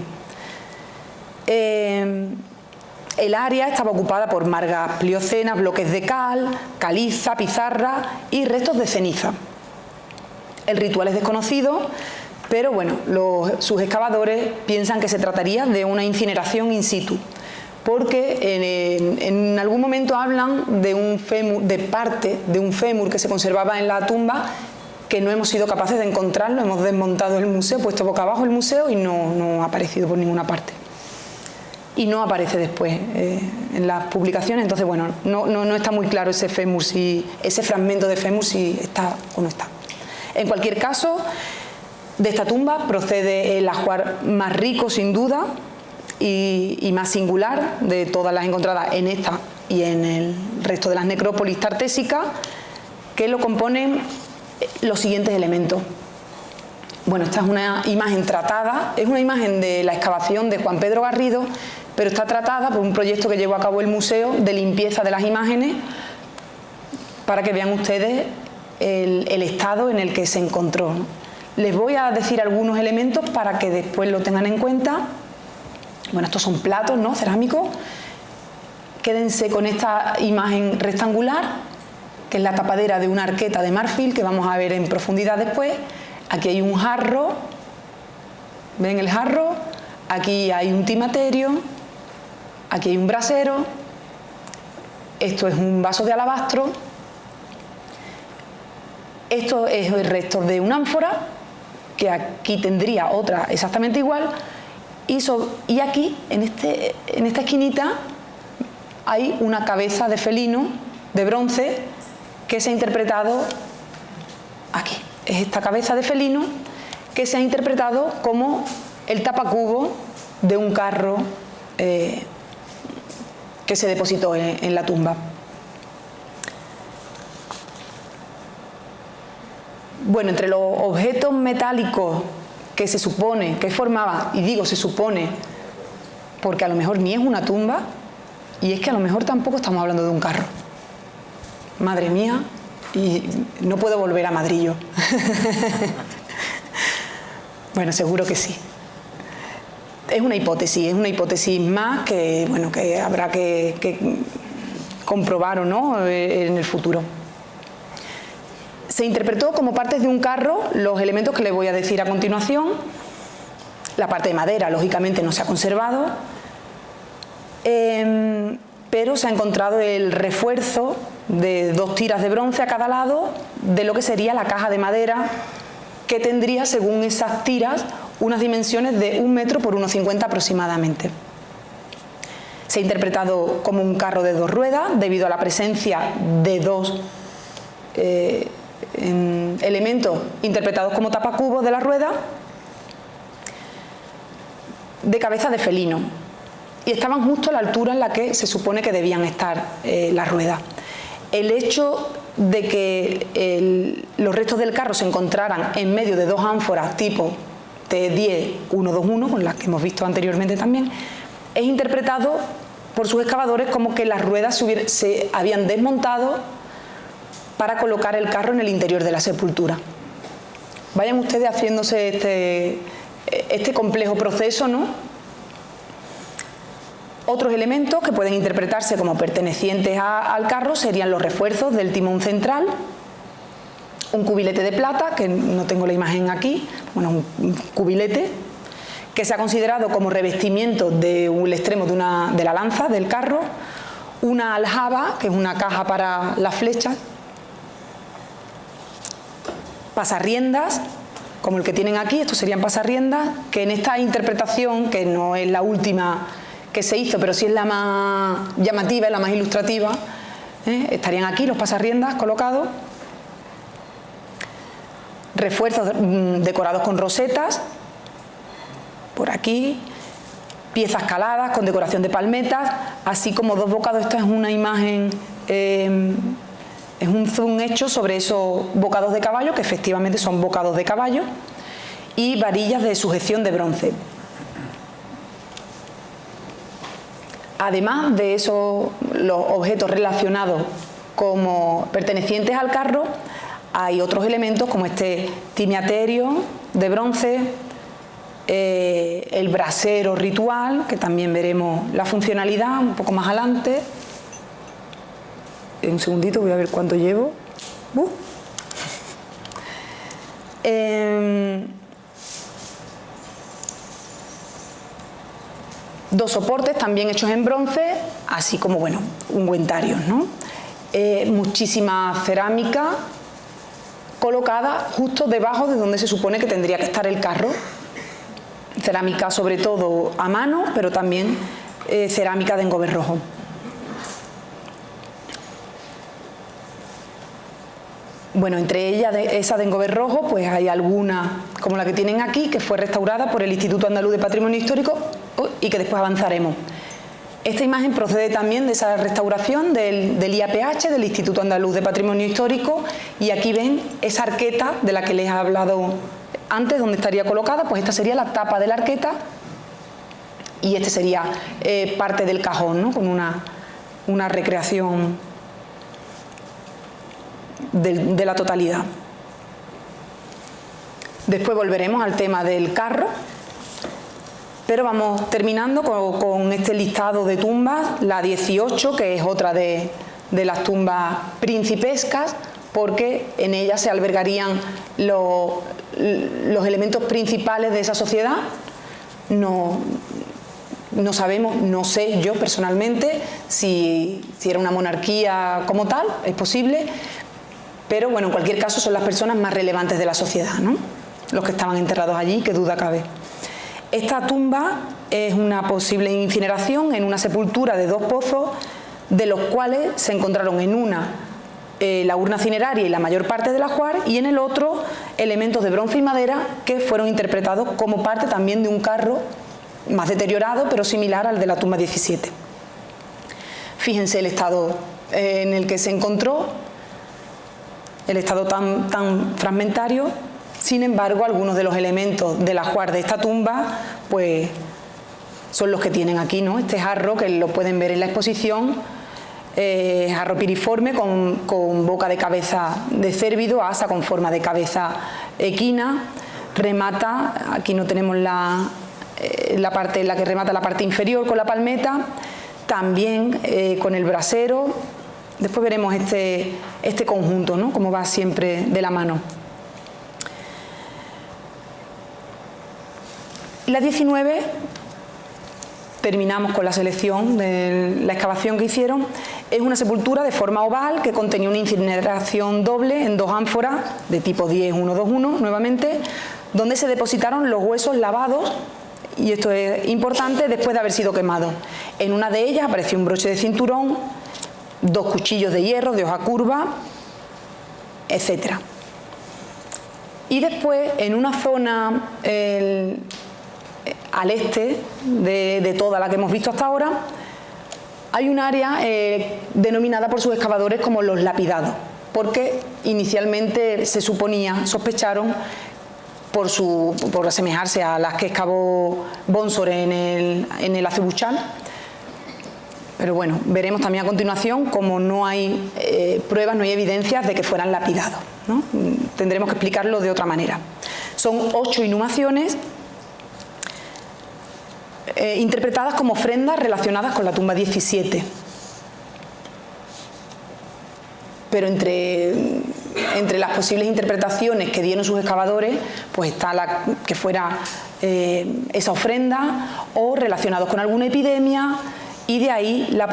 El área estaba ocupada por margas pliocenas, bloques de cal, caliza, pizarra y restos de ceniza. El ritual es desconocido, pero bueno, sus excavadores piensan que se trataría de una incineración in situ, porque en algún momento hablan de un fémur, de parte de un fémur que se conservaba en la tumba, que no hemos sido capaces de encontrarlo. Hemos desmontado el museo, puesto boca abajo el museo y no ha aparecido por ninguna parte. Y no aparece después en las publicaciones, entonces bueno, no está muy claro ese fémur, ese fragmento de fémur, si está o no está. En cualquier caso, de esta tumba procede el ajuar más rico sin duda y más singular de todas las encontradas en esta y en el resto de las necrópolis tartésicas, que lo componen los siguientes elementos: Bueno, esta es una imagen tratada, es una imagen de la excavación de Juan Pedro Garrido, pero está tratada por un proyecto que llevó a cabo el museo de limpieza de las imágenes para que vean ustedes el estado en el que se encontró, ¿no? Les voy a decir algunos elementos para que después lo tengan en cuenta. Bueno, estos son platos, ¿no?, cerámicos. Quédense con esta imagen rectangular, que es la tapadera de una arqueta de marfil, que vamos a ver en profundidad después. Aquí hay un jarro, ¿ven el jarro? Aquí hay un timaterio, aquí hay un brasero, esto es un vaso de alabastro, esto es el resto de una ánfora, que aquí tendría otra exactamente igual, y aquí, en esta esquinita, hay una cabeza de felino de bronce que se ha interpretado aquí. Es esta cabeza de felino que se ha interpretado como el tapacubo de un carro que se depositó en la tumba. Bueno, entre los objetos metálicos que se supone que formaba, y digo se supone porque a lo mejor ni es una tumba, y es que a lo mejor tampoco estamos hablando de un carro. Madre mía, y no puedo volver a Madrid yo. Bueno, seguro que sí. Es una hipótesis más que, bueno, que habrá que comprobar o no en el futuro. Se interpretó como partes de un carro los elementos que les voy a decir a continuación. La parte de madera, lógicamente, no se ha conservado, pero se ha encontrado el refuerzo de 2 tiras de bronce a cada lado de lo que sería la caja de madera, que tendría, según esas tiras, unas dimensiones de 1 metro por 1,50 aproximadamente. Se ha interpretado como un carro de 2 ruedas debido a la presencia de 2 elementos interpretados como tapacubos de la rueda, de cabeza de felino, y estaban justo a la altura en la que se supone que debían estar las ruedas. El hecho de que los restos del carro se encontraran en medio de 2 ánforas tipo T10-121, con las que hemos visto anteriormente también, es interpretado por sus excavadores como que las ruedas se habían desmontado para colocar el carro en el interior de la sepultura. Vayan ustedes haciéndose este complejo proceso, ¿no? Otros elementos que pueden interpretarse como pertenecientes al carro serían los refuerzos del timón central, un cubilete de plata, que no tengo la imagen aquí, bueno, un cubilete, que se ha considerado como revestimiento del extremo de la lanza del carro, una aljaba, que es una caja para las flechas, pasarriendas, como el que tienen aquí, estos serían pasarriendas, que en esta interpretación, que no es la última que se hizo, pero sí es la más llamativa, es la más ilustrativa, estarían aquí los pasarriendas colocados, refuerzos decorados con rosetas, por aquí, piezas caladas con decoración de palmetas, así como 2 bocados. Esta es una imagen, es un zoom hecho sobre esos bocados de caballo, que efectivamente son bocados de caballo, y varillas de sujeción de bronce. Además de esos, los objetos relacionados como pertenecientes al carro, hay otros elementos como este timiaterio de bronce, el brasero ritual, que también veremos la funcionalidad un poco más adelante. Un segundito, voy a ver cuánto llevo. Dos soportes también hechos en bronce, así como, bueno, ungüentarios, ¿no? Muchísima cerámica colocada justo debajo de donde se supone que tendría que estar el carro. Cerámica sobre todo a mano, pero también cerámica de engobe rojo. Bueno, entre ellas, esa de engobe rojo, pues hay alguna, como la que tienen aquí, que fue restaurada por el Instituto Andaluz de Patrimonio Histórico y que después avanzaremos. Esta imagen procede también de esa restauración del IAPH, del Instituto Andaluz de Patrimonio Histórico, y aquí ven esa arqueta de la que les he hablado Antes, donde estaría colocada, pues esta sería la tapa de la arqueta y este sería parte del cajón, ¿no? Con una recreación de la totalidad. Después volveremos al tema del carro, pero vamos terminando con este listado de tumbas, la 18, que es otra de las tumbas principescas, porque en ella se albergarían los elementos principales de esa sociedad. No sabemos, no sé yo personalmente si era una monarquía como tal, es posible, pero bueno, en cualquier caso son las personas más relevantes de la sociedad, ¿no? Los que estaban enterrados allí, qué duda cabe. Esta tumba es una posible incineración en una sepultura de 2 pozos, de los cuales se encontraron en una la urna cineraria y la mayor parte del ajuar, y en el otro elementos de bronce y madera que fueron interpretados como parte también de un carro más deteriorado, pero similar al de la tumba 17. Fíjense el estado en el que se encontró, el estado tan fragmentario. Sin embargo, algunos de los elementos del ajuar de esta tumba pues son los que tienen aquí, ¿no? Este jarro, que lo pueden ver en la exposición, jarro piriforme con boca de cabeza de cérvido, asa con forma de cabeza equina, remata, aquí no tenemos la parte en la que remata la parte inferior con la palmeta, también con el brasero. Después veremos este conjunto, ¿no? Cómo va siempre de la mano. La 19, terminamos con la selección de la excavación que hicieron, es una sepultura de forma oval que contenía una incineración doble en 2 ánforas de tipo 10-1-2-1, nuevamente, donde se depositaron los huesos lavados, y esto es importante, después de haber sido quemados. En una de ellas apareció un broche de cinturón, 2 cuchillos de hierro de hoja curva, etc. Y después, en una zona al este de toda la que hemos visto hasta ahora, hay un área denominada por sus excavadores como los lapidados, porque inicialmente sospecharon por asemejarse a las que excavó Bonsor en el Acebuchal. Pero bueno, veremos también a continuación como no hay pruebas, no hay evidencias de que fueran lapidados, ¿no? Tendremos que explicarlo de otra manera. Son 8 inhumaciones interpretadas como ofrendas relacionadas con la tumba 17. Pero entre las posibles interpretaciones que dieron sus excavadores, pues está la que fuera esa ofrenda, o relacionados con alguna epidemia, y de ahí la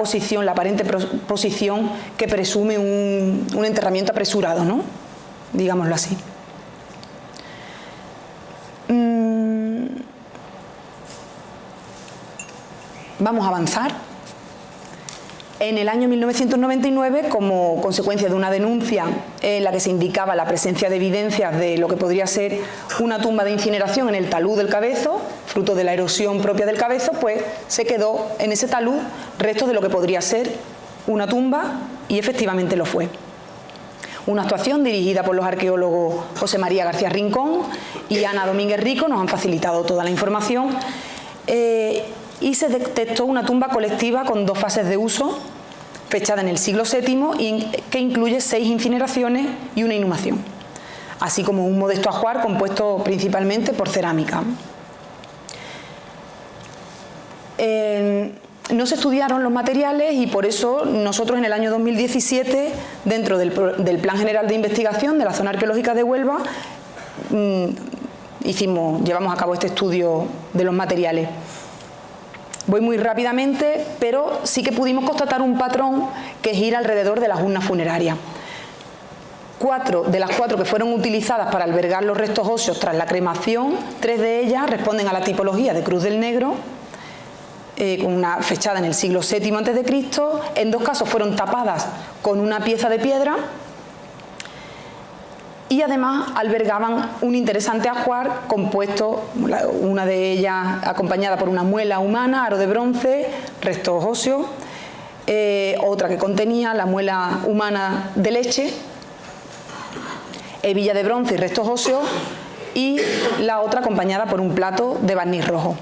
aparente posición que presume un enterramiento apresurado, ¿no? Digámoslo así. Vamos a avanzar. En el año 1999, como consecuencia de una denuncia en la que se indicaba la presencia de evidencias de lo que podría ser una tumba de incineración en el talud del Cabezo, fruto de la erosión propia del Cabezo, pues se quedó en ese talud restos de lo que podría ser una tumba, y efectivamente lo fue. Una actuación dirigida por los arqueólogos José María García Rincón y Ana Domínguez Rico nos han facilitado toda la información. Y se detectó una tumba colectiva con 2 fases de uso, fechada en el siglo VII, y que incluye 6 incineraciones y una inhumación, así como un modesto ajuar compuesto principalmente por cerámica. No se estudiaron los materiales, y por eso nosotros en el año 2017, dentro del Plan General de Investigación de la Zona Arqueológica de Huelva, llevamos a cabo este estudio de los materiales. Voy muy rápidamente, pero sí que pudimos constatar un patrón que gira alrededor de las urnas funerarias. 4 de las 4 que fueron utilizadas para albergar los restos óseos tras la cremación, 3 de ellas responden a la tipología de Cruz del Negro, con una fechada en el siglo VII a.C. En 2 casos fueron tapadas con una pieza de piedra, y además albergaban un interesante ajuar compuesto, una de ellas acompañada por una muela humana, aro de bronce, restos óseos, otra que contenía la muela humana de leche, hebilla de bronce y restos óseos, y la otra acompañada por un plato de barniz rojo.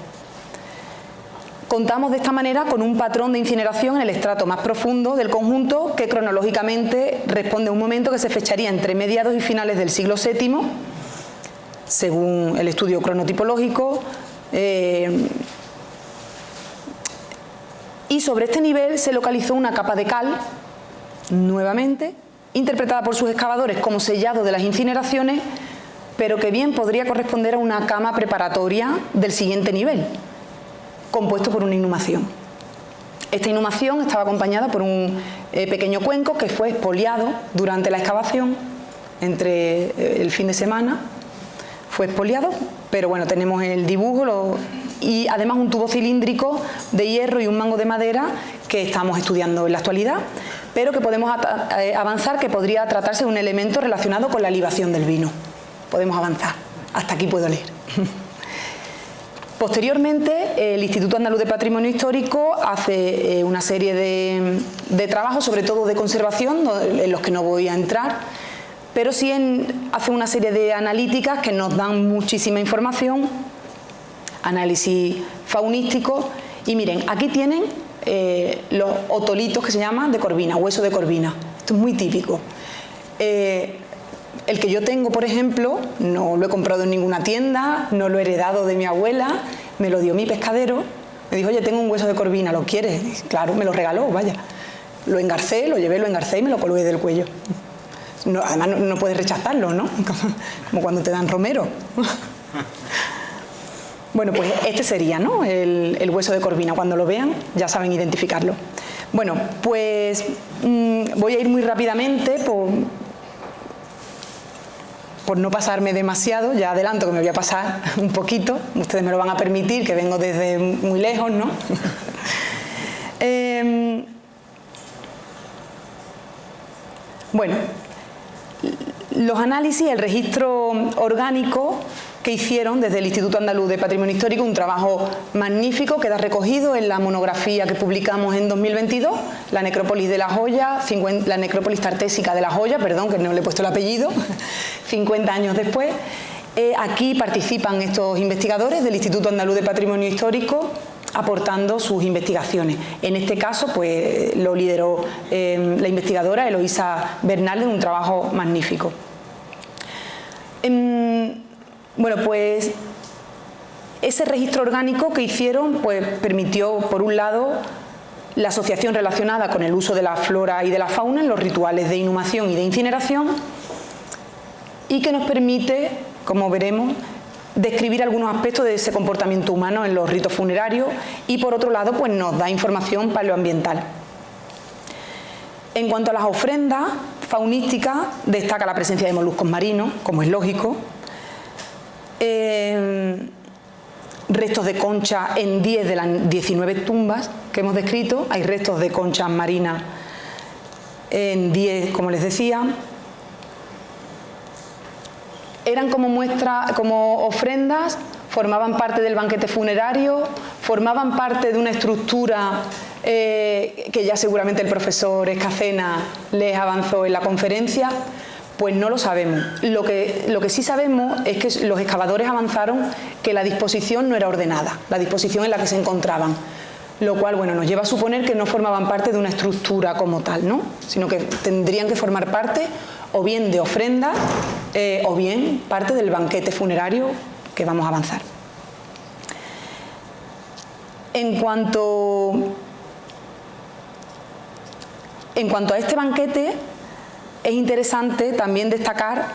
Contamos de esta manera con un patrón de incineración en el estrato más profundo del conjunto que cronológicamente responde a un momento que se fecharía entre mediados y finales del siglo VII, según el estudio cronotipológico, y sobre este nivel se localizó una capa de cal, nuevamente, interpretada por sus excavadores como sellado de las incineraciones, pero que bien podría corresponder a una cama preparatoria del siguiente nivel, compuesto por una inhumación. Esta inhumación estaba acompañada por un pequeño cuenco que fue expoliado durante la excavación, entre el fin de semana, fue expoliado, pero bueno, tenemos el dibujo y además un tubo cilíndrico de hierro y un mango de madera que estamos estudiando en la actualidad, pero que podemos avanzar que podría tratarse de un elemento relacionado con la libación del vino. Podemos avanzar, hasta aquí puedo leer. Posteriormente, el Instituto Andaluz de Patrimonio Histórico hace una serie de trabajos, sobre todo de conservación, en los que no voy a entrar, pero sí hace una serie de analíticas que nos dan muchísima información, análisis faunístico, y miren, aquí tienen los otolitos que se llaman de corvina, hueso de corvina. Esto es muy típico. El que yo tengo, por ejemplo, no lo he comprado en ninguna tienda, no lo he heredado de mi abuela, me lo dio mi pescadero, me dijo, oye, tengo un hueso de corvina, ¿lo quieres? Y claro, me lo regaló, vaya. Lo engarcé, lo llevé, lo engarcé y me lo colgué del cuello. No, además no puedes rechazarlo, ¿no? Como cuando te dan romero. Bueno, pues este sería, ¿no?, el hueso de corvina. Cuando lo vean ya saben identificarlo. Bueno, pues voy a ir muy rápidamente por no pasarme demasiado. Ya adelanto que me voy a pasar un poquito, ustedes me lo van a permitir, que vengo desde muy lejos, ¿no? Bueno, los análisis, el registro orgánico que hicieron desde el Instituto Andaluz de Patrimonio Histórico, un trabajo magnífico, queda recogido en la monografía que publicamos en 2022, la necrópolis de La Joya, la necrópolis tartésica de La Joya, perdón, que no le he puesto el apellido, 50 años después. Aquí participan estos investigadores del Instituto Andaluz de Patrimonio Histórico aportando sus investigaciones. En este caso, pues lo lideró la investigadora Eloísa Bernal, en un trabajo magnífico. Bueno, pues ese registro orgánico que hicieron pues permitió, por un lado, la asociación relacionada con el uso de la flora y de la fauna en los rituales de inhumación y de incineración, y que nos permite, como veremos, describir algunos aspectos de ese comportamiento humano en los ritos funerarios, y por otro lado pues nos da información paleoambiental. En cuanto a las ofrendas faunísticas, destaca la presencia de moluscos marinos, como es lógico, restos de concha en 10 de las 19 tumbas que hemos descrito. Hay restos de conchas marinas en 10, como les decía. Eran como muestra, como ofrendas, formaban parte del banquete funerario, formaban parte de una estructura que ya seguramente el profesor Escacena les avanzó en la conferencia. Pues no lo sabemos. Lo que sí sabemos es que los excavadores avanzaron que la disposición no era ordenada, la disposición en la que se encontraban, lo cual, bueno, nos lleva a suponer que no formaban parte de una estructura como tal, ¿no?, sino que tendrían que formar parte o bien de ofrendas o bien parte del banquete funerario que vamos a avanzar. En cuanto a este banquete, es interesante también destacar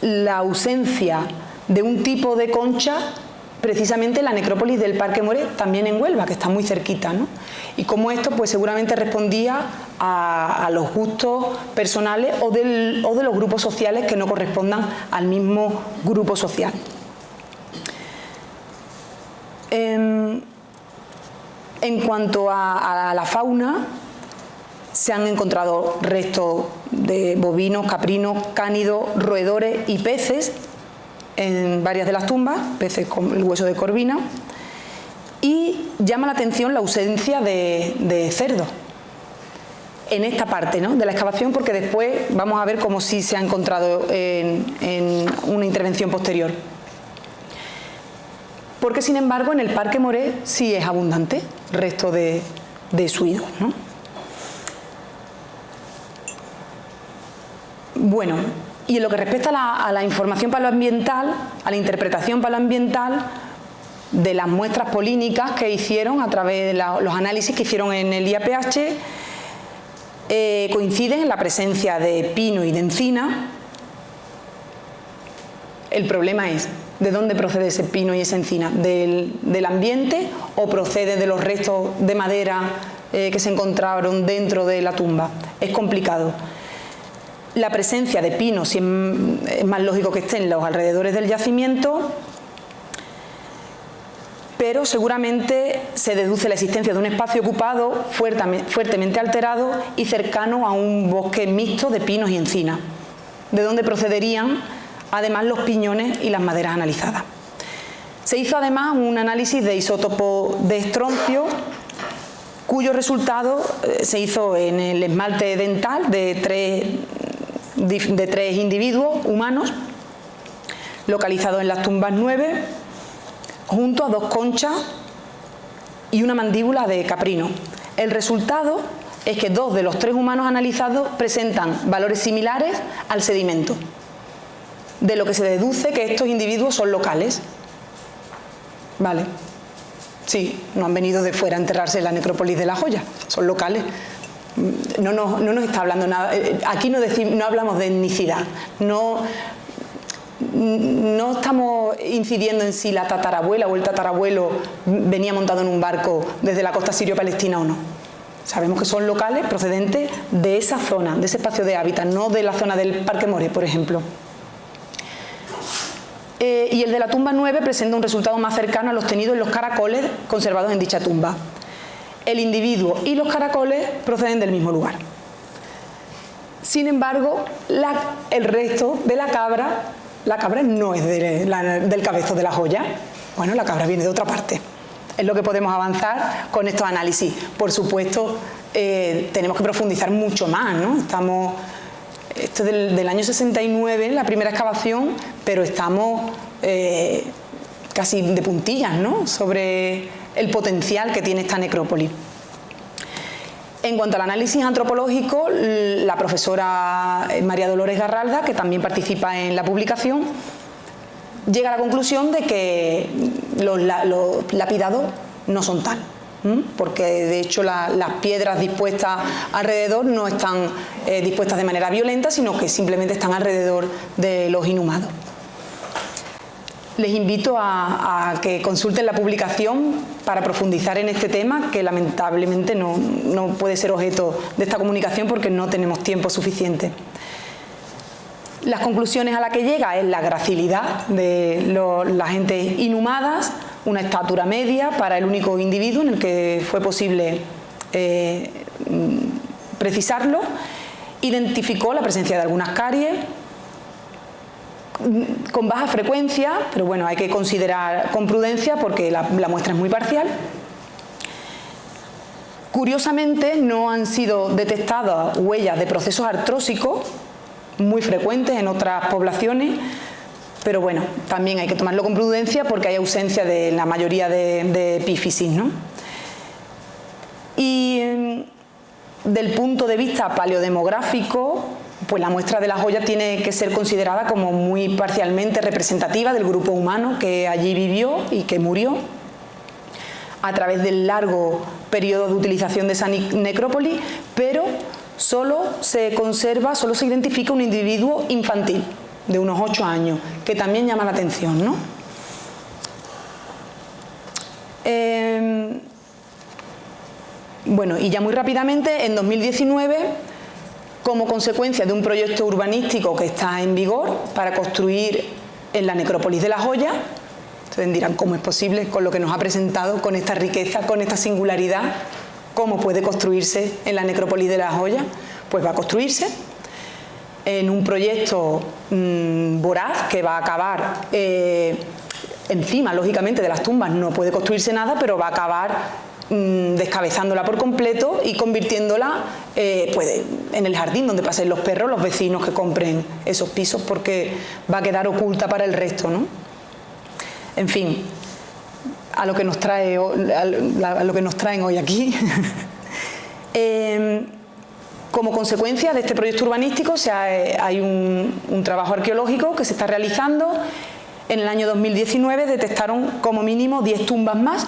la ausencia de un tipo de concha precisamente en la necrópolis del Parque Moret, también en Huelva, que está muy cerquita, ¿no? Y cómo esto pues seguramente respondía a los gustos personales o de los grupos sociales que no correspondan al mismo grupo social. En cuanto a la fauna, se han encontrado restos de bovinos, caprinos, cánidos, roedores y peces en varias de las tumbas, peces con el hueso de corvina, y llama la atención la ausencia de cerdos. en esta parte, ¿no?, de la excavación, porque después vamos a ver cómo sí se ha encontrado en una intervención posterior. Porque, sin embargo, en el Parque Moré sí es abundante resto de suidos, ¿no? Bueno, y en lo que respecta a la información paleoambiental, a la interpretación paleoambiental de las muestras polínicas que hicieron a través de los análisis que hicieron en el IAPH, coinciden en la presencia de pino y de encina. El problema es, ¿de dónde procede ese pino y esa encina? ¿Del ambiente o procede de los restos de madera que se encontraron dentro de la tumba? Es complicado. La presencia de pino, si es más lógico que esté en los alrededores del yacimiento, pero seguramente se deduce la existencia de un espacio ocupado fuertemente alterado y cercano a un bosque mixto de pinos y encinas, de donde procederían además los piñones y las maderas analizadas. Se hizo además un análisis de isótopo de estroncio, cuyo resultado se hizo en el esmalte dental de tres individuos humanos localizados en las tumbas 9, junto a 2 conchas y una mandíbula de caprino. El resultado es que 2 de los 3 humanos analizados presentan valores similares al sedimento, de lo que se deduce que estos individuos son locales. Vale. Sí, no han venido de fuera a enterrarse en la necrópolis de La Joya, son locales. No nos está hablando nada. Aquí no hablamos de etnicidad, no estamos incidiendo en si la tatarabuela o el tatarabuelo venía montado en un barco desde la costa sirio-palestina o no. Sabemos que son locales procedentes de esa zona, de ese espacio de hábitat, no de la zona del Parque Moré, por ejemplo. Y el de la tumba 9 presenta un resultado más cercano a los tenidos en los caracoles conservados en dicha tumba. El individuo y los caracoles proceden del mismo lugar. Sin embargo, el resto de la cabra no es del cabezo de La Joya. Bueno, la cabra viene de otra parte. Es lo que podemos avanzar con estos análisis. Por supuesto, tenemos que profundizar mucho más, ¿no? Esto es del año 69, la primera excavación, pero estamos casi de puntillas, ¿no?, sobre el potencial que tiene esta necrópolis. En cuanto al análisis antropológico, la profesora María Dolores Garralda, que también participa en la publicación, llega a la conclusión de que los lapidados no son tal, porque de hecho las piedras dispuestas alrededor no están dispuestas de manera violenta, sino que simplemente están alrededor de los inhumados. Les invito a que consulten la publicación para profundizar en este tema, que lamentablemente no puede ser objeto de esta comunicación porque no tenemos tiempo suficiente. Las conclusiones a las que llega es la gracilidad de las gentes inhumadas, una estatura media para el único individuo en el que fue posible precisarlo. Identificó la presencia de algunas caries con baja frecuencia, pero bueno, hay que considerar con prudencia porque la muestra es muy parcial. Curiosamente, no han sido detectadas huellas de procesos artrósicos muy frecuentes en otras poblaciones, pero bueno, también hay que tomarlo con prudencia porque hay ausencia de la mayoría de epífisis, ¿no? Y del punto de vista paleodemográfico, pues la muestra de La Joya tiene que ser considerada como muy parcialmente representativa del grupo humano que allí vivió y que murió a través del largo periodo de utilización de esa necrópolis, pero solo se identifica un individuo infantil de unos 8 años, que también llama la atención, ¿no? Bueno, y ya muy rápidamente, en 2019, como consecuencia de un proyecto urbanístico que está en vigor para construir en la necrópolis de La Joya, ustedes dirán cómo es posible con lo que nos ha presentado, con esta riqueza, con esta singularidad, cómo puede construirse en la necrópolis de La Joya. Pues va a construirse en un proyecto voraz que va a acabar encima, lógicamente, de las tumbas no puede construirse nada, pero va a acabar descabezándola por completo y convirtiéndola pues, en el jardín donde pasen los perros, los vecinos que compren esos pisos, porque va a quedar oculta para el resto, ¿no? En fin, a lo que nos traen hoy aquí. Como consecuencia de este proyecto urbanístico hay un trabajo arqueológico que se está realizando. En el año 2019 detectaron como mínimo 10 tumbas más.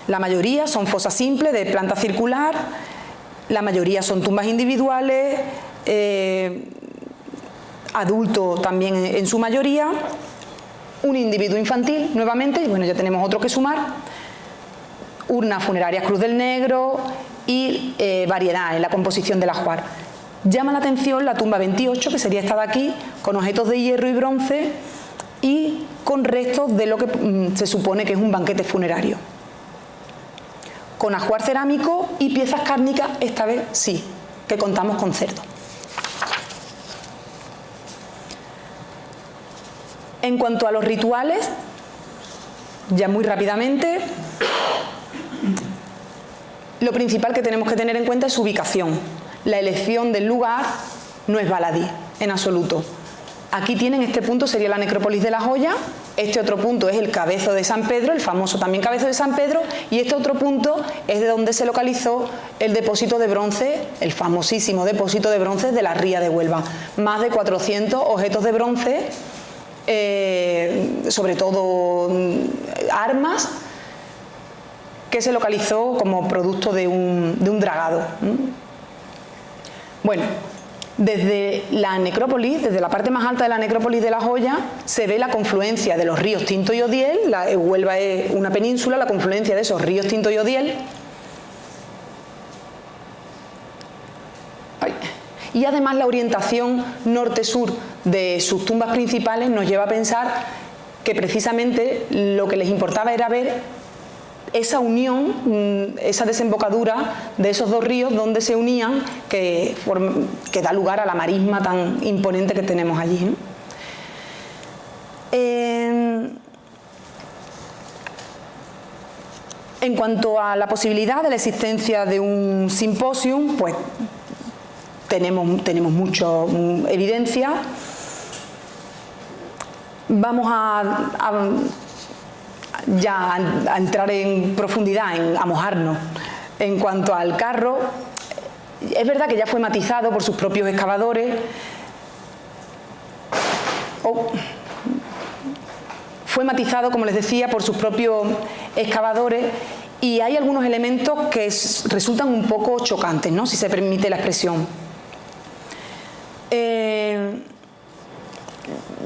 La mayoría son fosas simples de planta circular, la mayoría son tumbas individuales, adultos también en su mayoría, un individuo infantil nuevamente, y bueno, ya tenemos otro que sumar, urnas funerarias Cruz del Negro y variedad en la composición del ajuar. Llama la atención la tumba 28, que sería esta de aquí, con objetos de hierro y bronce y con restos de lo que se supone que es un banquete funerario. Con ajuar cerámico y piezas cárnicas, esta vez sí, que contamos con cerdo. En cuanto a los rituales, ya muy rápidamente, lo principal que tenemos que tener en cuenta es su ubicación. La elección del lugar no es baladí, en absoluto. Aquí tienen, este punto sería la necrópolis de La Joya, este otro punto es el Cabezo de San Pedro, el famoso también Cabezo de San Pedro, y este otro punto es de donde se localizó el depósito de bronce, el famosísimo depósito de bronce de la Ría de Huelva. Más de 400 objetos de bronce, sobre todo armas, que se localizó como producto de un dragado. Bueno, desde la necrópolis, desde la parte más alta de la necrópolis de La Joya, se ve la confluencia de los ríos Tinto y Odiel. Huelva es una península, la confluencia de esos ríos Tinto y Odiel. Y además la orientación norte-sur de sus tumbas principales nos lleva a pensar que precisamente lo que les importaba era ver esa unión, esa desembocadura de esos dos ríos donde se unían, que da lugar a la marisma tan imponente que tenemos allí, ¿no? En cuanto a la posibilidad de la existencia de un simposium, pues tenemos mucha evidencia. Vamos a entrar en profundidad, a mojarnos. En cuanto al carro, es verdad que ya fue matizado por sus propios excavadores. Fue matizado, como les decía, por sus propios excavadores, y hay algunos elementos que resultan un poco chocantes, ¿no?, si se permite la expresión.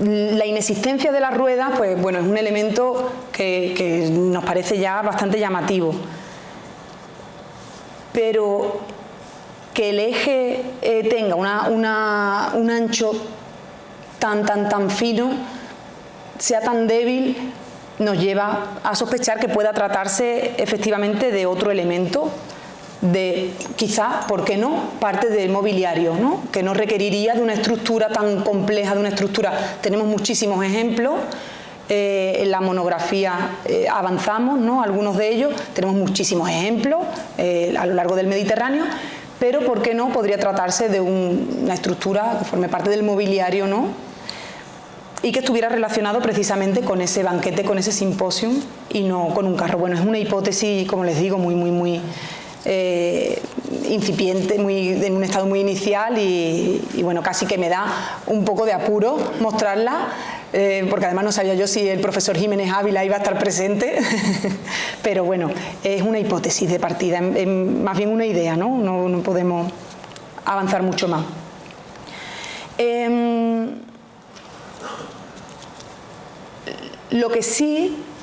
La inexistencia de la rueda, pues bueno, es un elemento que nos parece ya bastante llamativo. Pero que el eje tenga un ancho tan fino, sea tan débil, nos lleva a sospechar que pueda tratarse efectivamente de otro elemento, de quizá, ¿por qué no?, parte del mobiliario, ¿no?, que no requeriría de una estructura tan compleja, de una estructura. Tenemos muchísimos ejemplos, en la monografía avanzamos, ¿no?, algunos de ellos, tenemos muchísimos ejemplos a lo largo del Mediterráneo, pero ¿por qué no?, podría tratarse de una estructura que forme parte del mobiliario, ¿no?, y que estuviera relacionado precisamente con ese banquete, con ese simposium, y no con un carro. Bueno, es una hipótesis, como les digo, muy incipiente, en un estado muy inicial, y bueno, casi que me da un poco de apuro mostrarla, porque además no sabía yo si el profesor Jiménez Ávila iba a estar presente, pero bueno, es una hipótesis de partida, más bien una idea, ¿no? No podemos avanzar mucho más.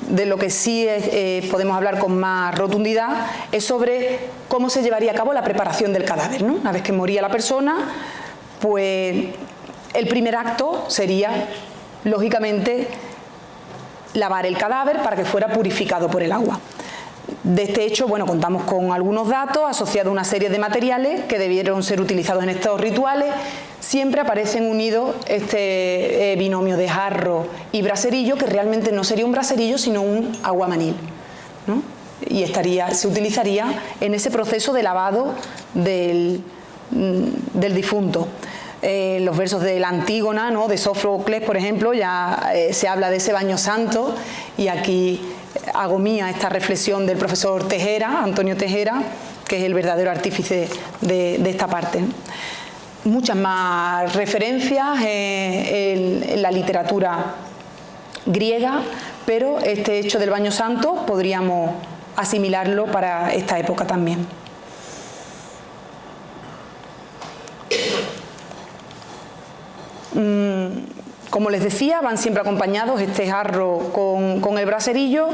De lo que sí podemos hablar con más rotundidad es sobre cómo se llevaría a cabo la preparación del cadáver, ¿no? Una vez que moría la persona, pues el primer acto sería, lógicamente, lavar el cadáver para que fuera purificado por el agua. De este hecho, bueno, contamos con algunos datos asociados a una serie de materiales que debieron ser utilizados en estos rituales. Siempre aparecen unidos este binomio de jarro y braserillo, que realmente no sería un braserillo, sino un aguamanil, ¿no? y se utilizaría en ese proceso de lavado del difunto. Los versos de la Antígona, ¿no?, de Sófocles, por ejemplo, ya se habla de ese baño santo, y aquí hago mía esta reflexión del profesor Tejera, Antonio Tejera, que es el verdadero artífice de esta parte, ¿no? Muchas más referencias en la literatura griega, pero este hecho del baño santo podríamos asimilarlo para esta época también. Como les decía, van siempre acompañados este jarro con el braserillo.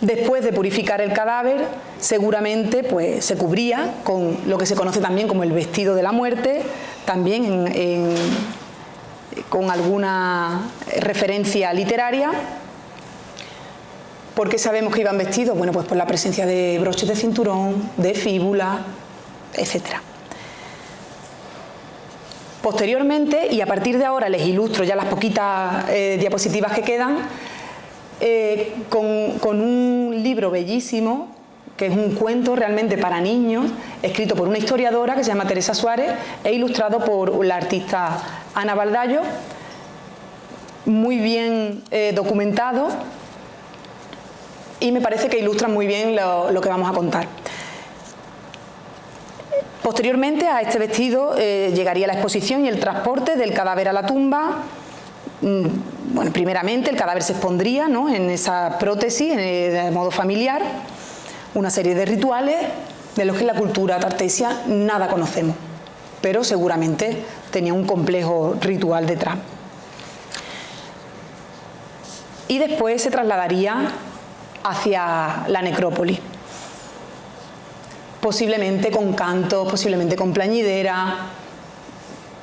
Después de purificar el cadáver, seguramente pues, se cubría con lo que se conoce también como el vestido de la muerte, también con alguna referencia literaria. ¿Por qué sabemos que iban vestidos? Bueno, pues por la presencia de broches de cinturón, de fíbula, etcétera. Posteriormente, y a partir de ahora les ilustro ya las poquitas diapositivas que quedan, con un libro bellísimo, que es un cuento realmente para niños, escrito por una historiadora que se llama Teresa Suárez e ilustrado por la artista Ana Baldallo, muy bien documentado, y me parece que ilustra muy bien lo que vamos a contar. Posteriormente a este vestido llegaría la exposición y el transporte del cadáver a la tumba. Bueno, primeramente el cadáver se expondría, ¿no?, en esa prótesis de modo familiar, una serie de rituales de los que en la cultura tartesia nada conocemos, pero seguramente tenía un complejo ritual detrás. Y después se trasladaría hacia la necrópolis, posiblemente con canto, posiblemente con plañidera,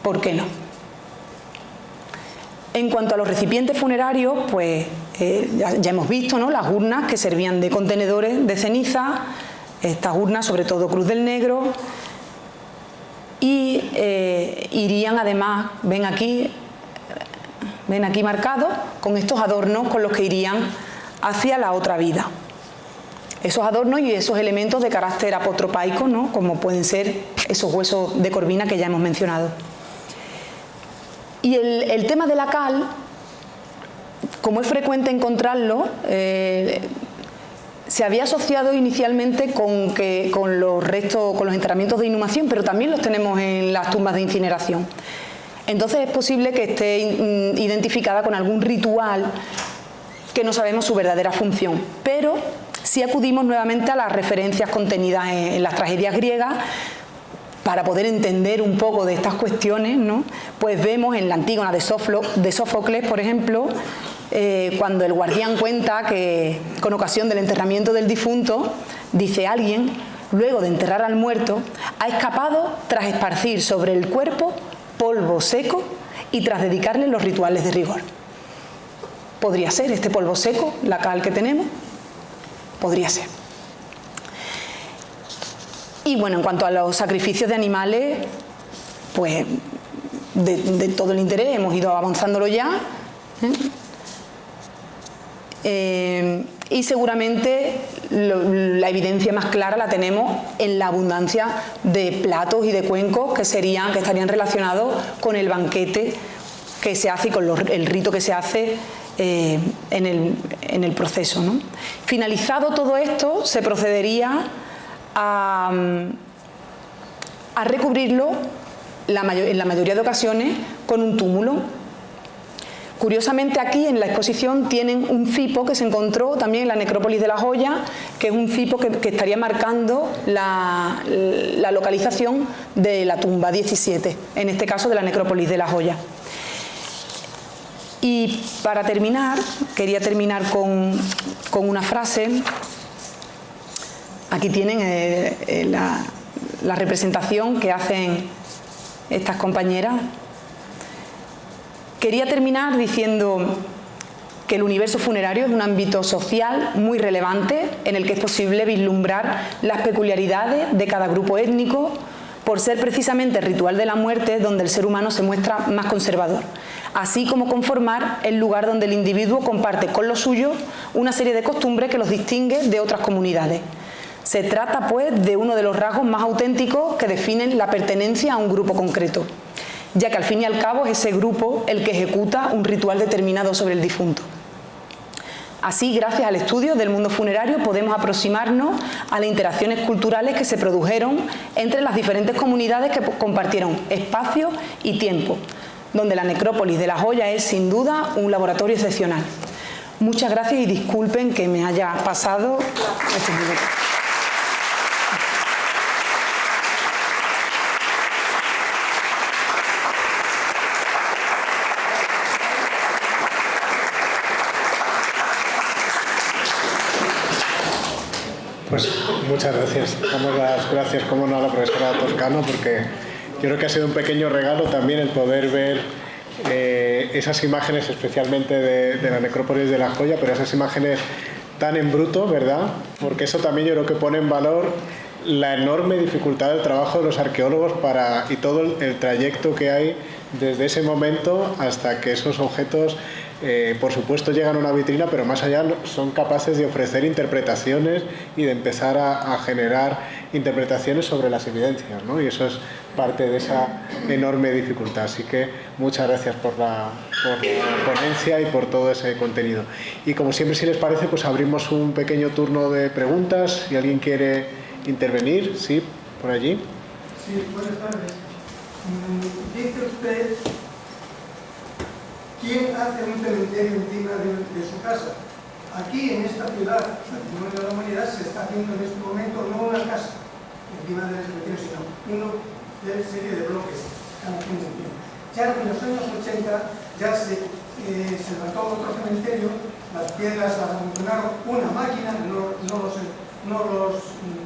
¿por qué no? En cuanto a los recipientes funerarios, pues ya hemos visto, ¿no?, las urnas que servían de contenedores de ceniza, estas urnas sobre todo Cruz del Negro, y irían además, ven aquí marcados, con estos adornos con los que irían hacia la otra vida. Esos adornos y esos elementos de carácter apotropaico, ¿no?, como pueden ser esos huesos de corvina que ya hemos mencionado. Y el tema de la cal, como es frecuente encontrarlo, se había asociado inicialmente con los restos, con los enterramientos de inhumación, pero también los tenemos en las tumbas de incineración. Entonces es posible que esté identificada con algún ritual que no sabemos su verdadera función, pero si acudimos nuevamente a las referencias contenidas en las tragedias griegas para poder entender un poco de estas cuestiones, ¿no? Pues vemos en la Antígona de Sófocles, por ejemplo, cuando el guardián cuenta que con ocasión del enterramiento del difunto, dice: alguien, luego de enterrar al muerto, ha escapado tras esparcir sobre el cuerpo polvo seco y tras dedicarle los rituales de rigor. ¿Podría ser este polvo seco la cal que tenemos? Podría ser. Y bueno, en cuanto a los sacrificios de animales, pues de todo el interés hemos ido avanzándolo ya, y seguramente la evidencia más clara la tenemos en la abundancia de platos y de cuencos que estarían relacionados con el banquete que se hace y con el rito que se hace en el proceso, ¿no? Finalizado todo esto, se procedería a recubrirlo en la mayoría de ocasiones con un túmulo. Curiosamente, aquí en la exposición tienen un cipo que se encontró también en la necrópolis de La Joya, que es un cipo que estaría marcando la localización de la tumba 17, en este caso de la necrópolis de La Joya. Y para terminar, quería terminar con una frase. Aquí tienen la representación que hacen estas compañeras. Quería terminar diciendo que el universo funerario es un ámbito social muy relevante en el que es posible vislumbrar las peculiaridades de cada grupo étnico, por ser precisamente el ritual de la muerte donde el ser humano se muestra más conservador, así como conformar el lugar donde el individuo comparte con los suyos una serie de costumbres que los distingue de otras comunidades. Se trata, pues, de uno de los rasgos más auténticos que definen la pertenencia a un grupo concreto, ya que al fin y al cabo es ese grupo el que ejecuta un ritual determinado sobre el difunto. Así, gracias al estudio del mundo funerario, podemos aproximarnos a las interacciones culturales que se produjeron entre las diferentes comunidades que compartieron espacio y tiempo, donde la necrópolis de La Joya es, sin duda, un laboratorio excepcional. Muchas gracias y disculpen que me haya pasado estos minutos. Pues muchas gracias. Damos las gracias, como no, a la profesora Toscano, porque yo creo que ha sido un pequeño regalo también el poder ver esas imágenes, especialmente de la necrópolis de La Joya, pero esas imágenes tan en bruto, ¿verdad? Porque eso también yo creo que pone en valor la enorme dificultad del trabajo de los arqueólogos y todo el trayecto que hay desde ese momento hasta que esos objetos, por supuesto, llegan a una vitrina, pero más allá son capaces de ofrecer interpretaciones y de empezar a generar interpretaciones sobre las evidencias, ¿no? Y eso es parte de esa enorme dificultad. Así que muchas gracias por la ponencia y por todo ese contenido. Y como siempre, si les parece, pues abrimos un pequeño turno de preguntas. Si alguien quiere intervenir, sí, por allí. Sí, buenas tardes. Dice usted, ¿quién hace un cementerio encima de su casa? Aquí, en esta ciudad, Patrimonio de la Humanidad, se está haciendo en este momento no una casa encima del cementerio, sino una serie de bloques, cada quien encima. Ya en los años 80 ya se levantó otro cementerio, las piedras las abandonaron una máquina, no los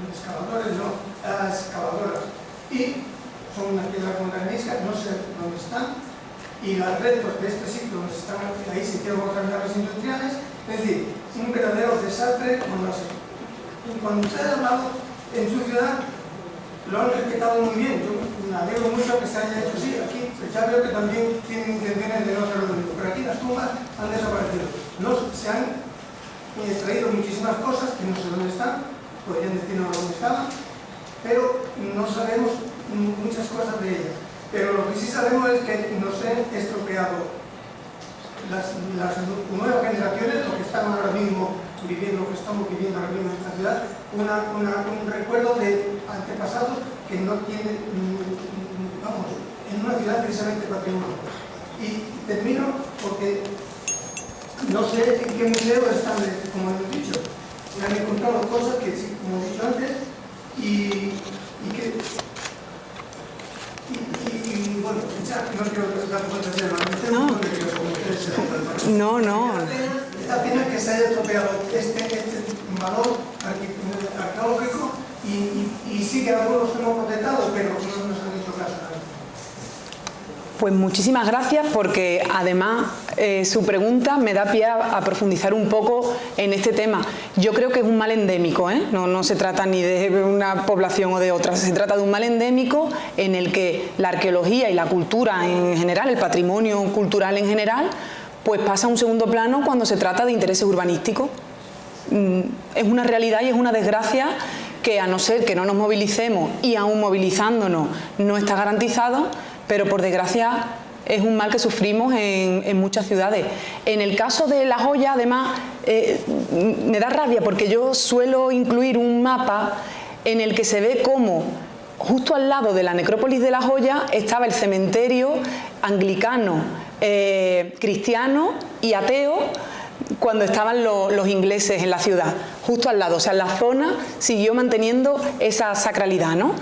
excavadores, no las excavadoras. Y son una piedra con la arenisca, no sé dónde están, y los restos de este sitio donde están, ahí se hicieron otras naves industriales, es decir, un verdadero desastre con las... Cuando usted ha hablado en su ciudad, lo han respetado muy bien, yo me alegro mucho que se haya hecho así, aquí ya veo que también tienen intenciones de no hacerlo lo mismo, pero aquí las tumbas han desaparecido, se han extraído muchísimas cosas que no sé dónde están, podrían decirnos dónde estaban, pero no sabemos muchas cosas de ellas. Pero lo que sí sabemos es que nos han estropeado las nuevas generaciones, lo que están ahora mismo viviendo, lo que estamos viviendo ahora mismo en esta ciudad, un recuerdo de antepasados que no tienen, vamos, en una ciudad precisamente patrimonio. Y termino porque no sé en qué museo están, como hemos dicho, me han encontrado cosas que sí, como he dicho antes, y bueno, ya no quiero dar cuentas de No. Es la pena que se haya estropeado este valor arqueológico y sí que algunos hemos protestado, pero no nos han hecho caso. Pues muchísimas gracias, porque además su pregunta me da pie a profundizar un poco en este tema. Yo creo que es un mal endémico, ¿eh? No se trata ni de una población o de otra, se trata de un mal endémico en el que la arqueología y la cultura en general, el patrimonio cultural en general, pues pasa a un segundo plano cuando se trata de intereses urbanísticos. Es una realidad y es una desgracia que, a no ser que no nos movilicemos, y aún movilizándonos no está garantizado, pero por desgracia es un mal que sufrimos en muchas ciudades. En el caso de La Joya, además, me da rabia porque yo suelo incluir un mapa en el que se ve cómo justo al lado de la necrópolis de La Joya estaba el cementerio anglicano, cristiano y ateo, cuando estaban los ingleses en la ciudad, justo al lado. O sea, la zona siguió manteniendo esa sacralidad, ¿no?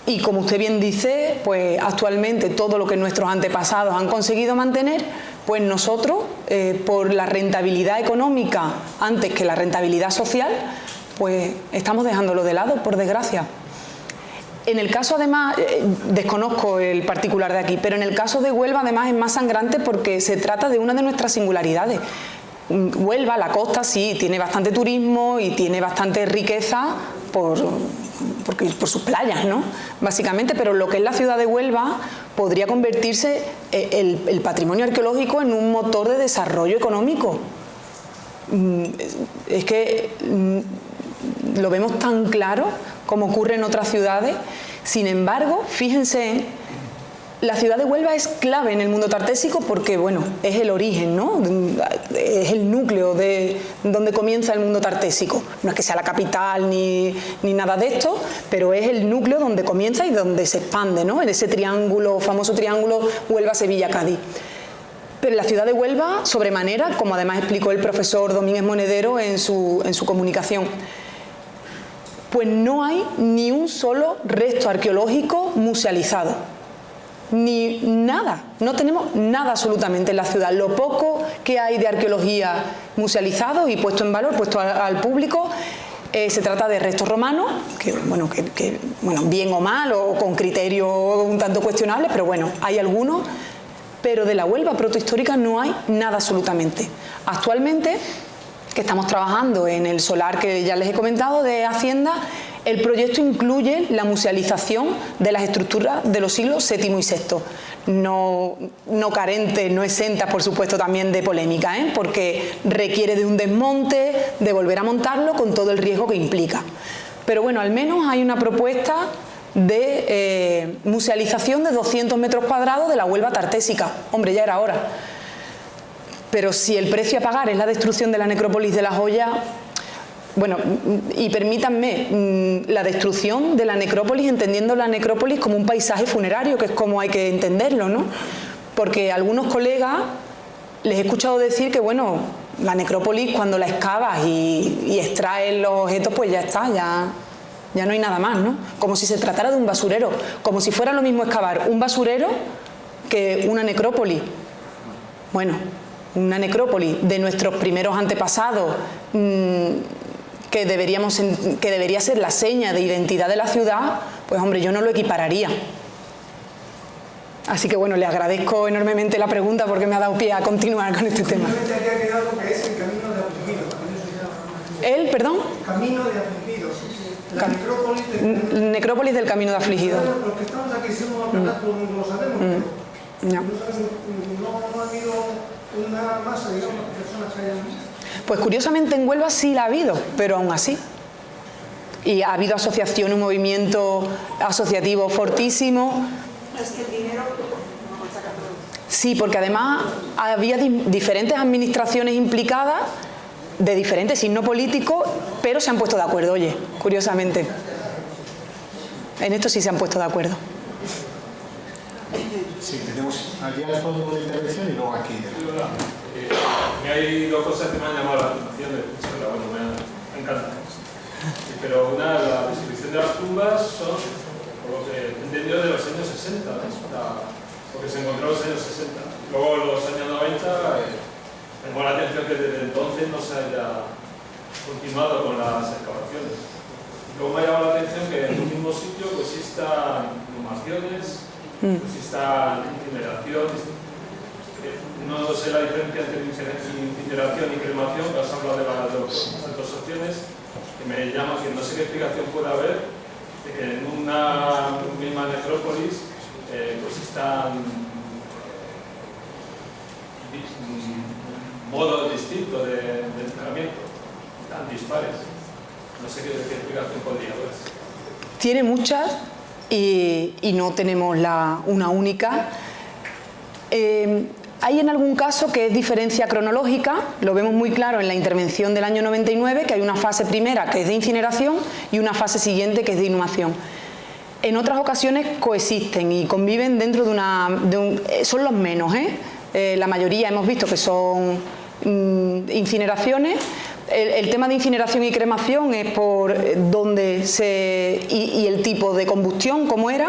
Y como usted bien dice, pues actualmente todo lo que nuestros antepasados han conseguido mantener, pues nosotros, por la rentabilidad económica antes que la rentabilidad social, pues estamos dejándolo de lado, por desgracia. En el caso, además, desconozco el particular de aquí, pero en el caso de Huelva, además, es más sangrante porque se trata de una de nuestras singularidades. Huelva, la costa, sí, tiene bastante turismo y tiene bastante riqueza por sus playas, ¿no? Básicamente, pero lo que es la ciudad de Huelva podría convertirse el patrimonio arqueológico en un motor de desarrollo económico. Es que lo vemos tan claro como ocurre en otras ciudades. Sin embargo, fíjense, la ciudad de Huelva es clave en el mundo tartésico porque, bueno, es el origen, ¿no? Es el núcleo de donde comienza el mundo tartésico. No es que sea la capital ni nada de esto, pero es el núcleo donde comienza y donde se expande, ¿no? En ese triángulo, famoso triángulo Huelva-Sevilla-Cádiz. Pero la ciudad de Huelva, sobremanera, como además explicó el profesor Domínguez Monedero en su comunicación, pues no hay ni un solo resto arqueológico musealizado. Ni nada, no tenemos nada absolutamente en la ciudad. Lo poco que hay de arqueología musealizado y puesto en valor, puesto al público, se trata de restos romanos, que bien o mal o con criterios un tanto cuestionables, pero bueno, hay algunos. Pero de la Huelva protohistórica no hay nada absolutamente. Actualmente, que estamos trabajando en el solar que ya les he comentado de Hacienda, el proyecto incluye la musealización de las estructuras de los siglos VII y VI. No carentes, no exentas, por supuesto, también de polémica, porque requiere de un desmonte, de volver a montarlo con todo el riesgo que implica. Pero bueno, al menos hay una propuesta de musealización de 200 metros cuadrados de la Huelva tartésica. Hombre, ya era hora. Pero si el precio a pagar es la destrucción de la necrópolis de La Joya, bueno, y permítanme, la destrucción de la necrópolis, entendiendo la necrópolis como un paisaje funerario, que es como hay que entenderlo, ¿no? Porque a algunos colegas les he escuchado decir que, bueno, la necrópolis cuando la excavas y extraes los objetos, pues ya está, ya no hay nada más, ¿no? Como si se tratara de un basurero, como si fuera lo mismo excavar un basurero que una necrópolis. Bueno, una necrópolis de nuestros primeros antepasados, que debería ser la seña de identidad de la ciudad, pues hombre, yo no lo equipararía. Así que bueno, le agradezco enormemente la pregunta porque me ha dado pie a continuar con este tema. ¿El, perdón? Camino de afligidos. La necrópolis del Camino de Afligidos. Los que estamos aquí somos todo el mundo lo sabemos, pero no ha habido una masa, digamos, de personas que hayan... Pues curiosamente en Huelva sí la ha habido, pero aún así. Y ha habido asociación, un movimiento asociativo fortísimo. Es que el dinero no lo saca todo. Sí, porque además había diferentes administraciones implicadas, de diferentes signos políticos, pero se han puesto de acuerdo, oye, curiosamente. En esto sí se han puesto de acuerdo. Sí, tenemos allí al fondo una intervención y luego aquí. Hay dos cosas que me han llamado la atención de bueno, me encanta. Pero una, la distribución de las tumbas son, por lo que he entendido, de los años 60, ¿no? Porque se encontró en los años 60. Luego, en los años 90, me llamó la atención que desde entonces no se haya continuado con las excavaciones. Luego me ha llamado la atención que en un mismo sitio pues, existan inhumaciones, exista incineración. No sé la diferencia entre incineración y cremación, que has hablado de las dos opciones, que me llama, que no sé qué explicación puede haber de que en una misma necrópolis pues están modos distintos de enterramiento, tan dispares. No sé qué explicación podría haber. Tiene muchas y no tenemos una única. Hay en algún caso que es diferencia cronológica, lo vemos muy claro en la intervención del año 99, que hay una fase primera que es de incineración y una fase siguiente que es de inhumación. En otras ocasiones coexisten y conviven dentro son los menos, la mayoría hemos visto que son incineraciones. El tema de incineración y cremación es por dónde y el tipo de combustión, cómo era.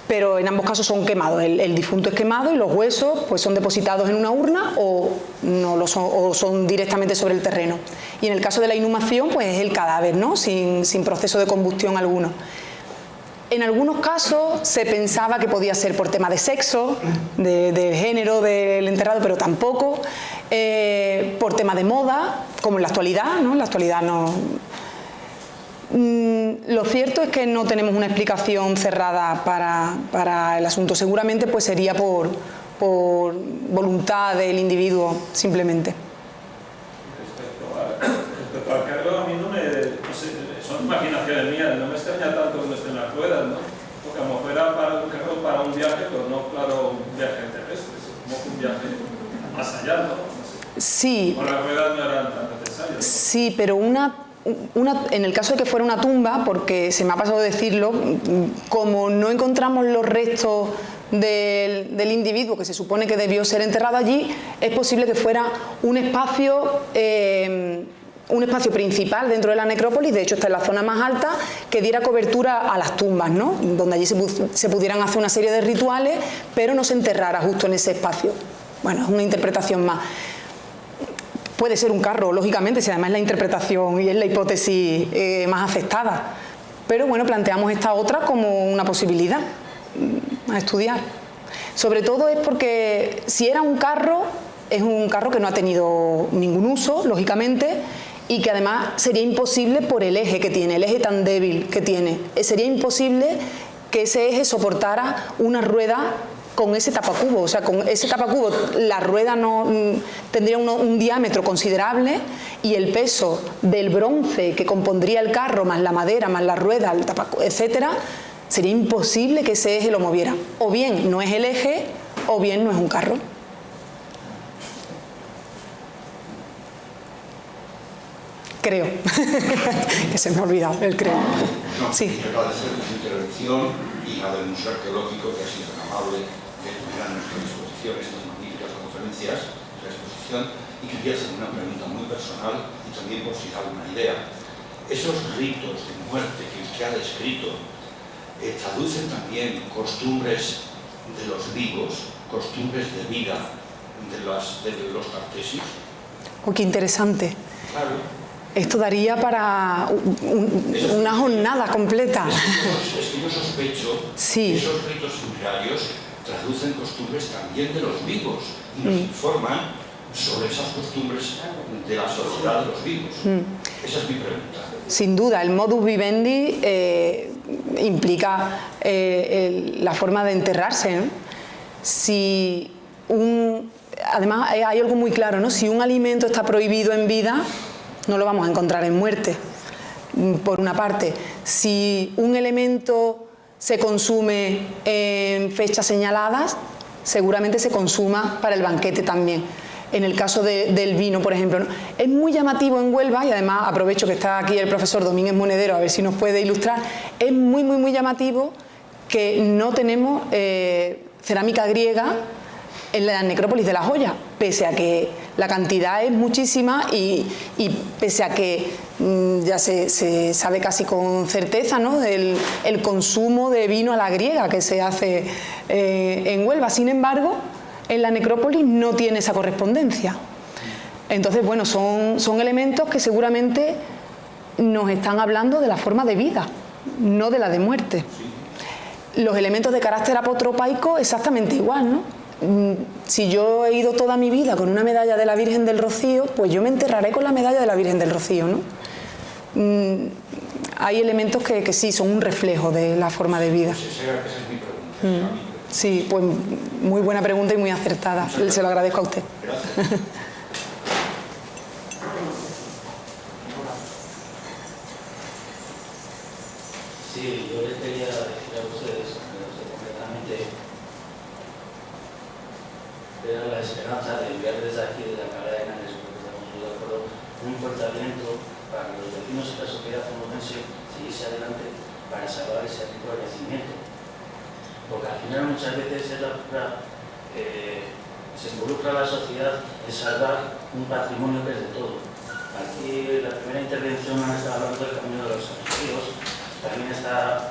Pero en ambos casos son quemados, el difunto es quemado y los huesos pues son depositados en una urna o son directamente sobre el terreno. Y en el caso de la inhumación pues es el cadáver, ¿no? sin proceso de combustión alguno. En algunos casos se pensaba que podía ser por tema de sexo, de género del enterrado, pero tampoco, por tema de moda, como en la actualidad, ¿no? En la actualidad no... Lo cierto es que no tenemos una explicación cerrada para el asunto. Seguramente pues sería por voluntad del individuo, simplemente. Respecto al cargo, a mí no sé, imaginación mía, no me extraña tanto que no estén las ruedas, ¿no? Porque a lo mejor era para un carro para un viaje, pero no, claro, un viaje terrestre, como que un viaje más allá, ¿no? No sé. Sí. Con las ruedas no eran tan necesarias, ¿no? Sí, pero en el caso de que fuera una tumba, porque se me ha pasado decirlo, como no encontramos los restos del individuo que se supone que debió ser enterrado allí, es posible que fuera un espacio principal dentro de la necrópolis, de hecho está en la zona más alta, que diera cobertura a las tumbas, ¿no? Donde allí se pudieran hacer una serie de rituales, pero no se enterrara justo en ese espacio. Bueno, es una interpretación más. Puede ser un carro, lógicamente, si además es la interpretación y es la hipótesis más aceptada. Pero bueno, planteamos esta otra como una posibilidad a estudiar. Sobre todo es porque si era un carro, es un carro que no ha tenido ningún uso, lógicamente, y que además sería imposible por el eje que tiene, el eje tan débil que tiene. Sería imposible que ese eje soportara una rueda con ese tapacubo, o sea, con ese tapacubo la rueda no tendría un diámetro considerable y el peso del bronce que compondría el carro, más la madera, más la rueda, el tapacubo, etcétera, sería imposible que ese eje lo moviera. O bien no es el eje, o bien no es un carro. Creo. Que se me ha olvidado el creo. No, sí. Acaba de ser su intervención y la del Museo Arqueológico, que ha sido tan amable de poner a nuestra disposición estas magníficas conferencias, la exposición, y quería hacer una pregunta muy personal y también por si da alguna idea. Esos ritos de muerte que usted ha descrito traducen también costumbres de los vivos, costumbres de vida de los cartesios. Oh, qué interesante. Claro. Esto daría para una jornada completa. Es que yo sospecho sí. que esos ritos funerarios traducen costumbres también de los vivos y nos informan sobre esas costumbres de la sociedad de los vivos. Esa es mi pregunta. Sin duda, el modus vivendi implica la forma de enterrarse, ¿no? Además, hay algo muy claro, ¿no? Si un alimento está prohibido en vida, no lo vamos a encontrar en muerte, por una parte. Si un elemento se consume en fechas señaladas, seguramente se consuma para el banquete también. En el caso del vino, por ejemplo, ¿no? Es muy llamativo en Huelva, y además aprovecho que está aquí el profesor Domínguez Monedero, a ver si nos puede ilustrar, es muy llamativo que no tenemos cerámica griega en la necrópolis de La Joya, pese a que la cantidad es muchísima y pese a que ya se sabe casi con certeza, ¿no?, el consumo de vino a la griega que se hace en Huelva. Sin embargo, en la necrópolis no tiene esa correspondencia. Entonces, bueno, son elementos que seguramente nos están hablando de la forma de vida, no de la de muerte. Los elementos de carácter apotropaico exactamente igual, ¿no? Si yo he ido toda mi vida con una medalla de la Virgen del Rocío, pues yo me enterraré con la medalla de la Virgen del Rocío, ¿no? Hay elementos que sí son un reflejo de la forma de vida. Esa es mi pregunta. Sí, pues muy buena pregunta y muy acertada. Se lo agradezco a usted. Gracias. Sí, yo les quería decir a ustedes, completamente, era la esperanza de enviar desde aquí, desde la Alcalá de Henares, porque estamos muy de acuerdo, un fuerte aliento para que los vecinos de la sociedad onubense siguiese adelante para salvar ese tipo de yacimiento. Porque al final muchas veces es se involucra a la sociedad en salvar un patrimonio que es de todo. Aquí en la primera intervención han estado hablando del camino de los Ríos. También está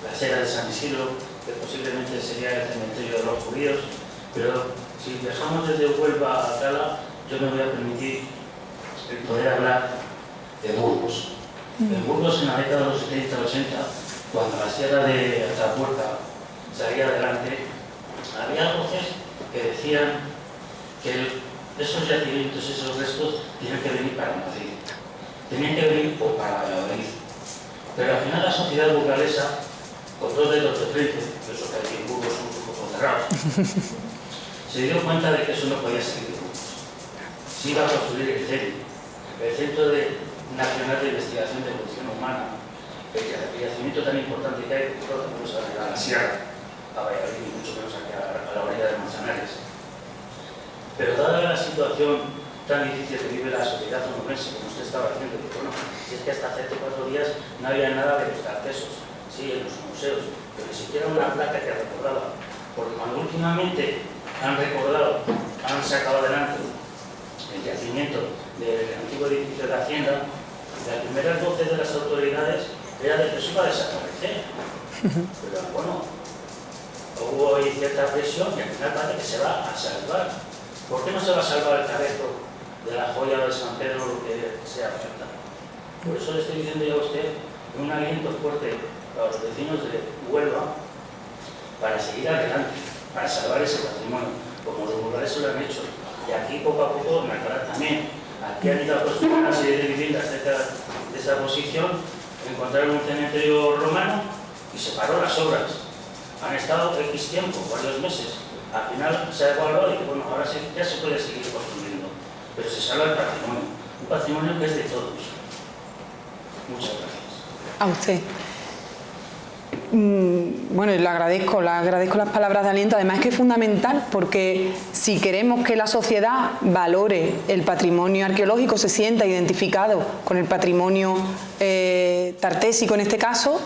la Sera de San Isidro, que posiblemente sería el cementerio de los judíos, pero si viajamos desde Huelva a Cala, yo me voy a permitir poder hablar de Burgos. En Burgos, en la década de los 70-80, cuando la Sierra de Atapuerca salía adelante, había voces que decían que esos yacimientos, esos restos, tenían que venir para Madrid, tenían que venir para Valladolid. Pero al final la sociedad burgalesa, con 2 dedos de frente, eso que aquí en Burgos son un poco cerrados, se dio cuenta de que eso no podía seguir de Burgos. Se iba a construir el centro de nacional de investigación de evolución humana, el yacimiento tan importante que hay, por ejemplo, a la sierra, a Valladolid, y mucho menos aquí a la orilla de Manzanares. Pero dada la situación tan difícil que vive la sociedad onubense, como usted estaba diciendo, que bueno, si es que hasta hace 4 días no había nada de los accesos, sí, en los museos, pero ni siquiera una placa que recordaba, porque cuando últimamente han recordado, han sacado adelante el yacimiento del antiguo edificio de Hacienda, las primeras voces de las autoridades era de que eso iba a desaparecer. Pero bueno, hubo ahí cierta presión y al final parece que se va a salvar. ¿Por qué no se va a salvar el carezo de la joya de San Pedro, lo que sea afecta? Por eso le estoy diciendo yo a usted un aliento fuerte para los vecinos de Huelva para seguir adelante, para salvar ese patrimonio, como los burgales se lo han hecho. Y aquí poco a poco, en Alcalá también. Aquí han ido a construir una serie de viviendas cerca de esa posición, encontraron un cementerio romano y se paró las obras. Han estado X tiempo, varios meses. Al final se ha evaluado y bueno, ahora sí, ya se puede seguir construyendo. Pero se salva el patrimonio. Un patrimonio que es de todos. Muchas gracias. A usted. Bueno, le agradezco las palabras de aliento. Además es que es fundamental porque si queremos que la sociedad valore el patrimonio arqueológico, se sienta identificado con el patrimonio tartésico en este caso,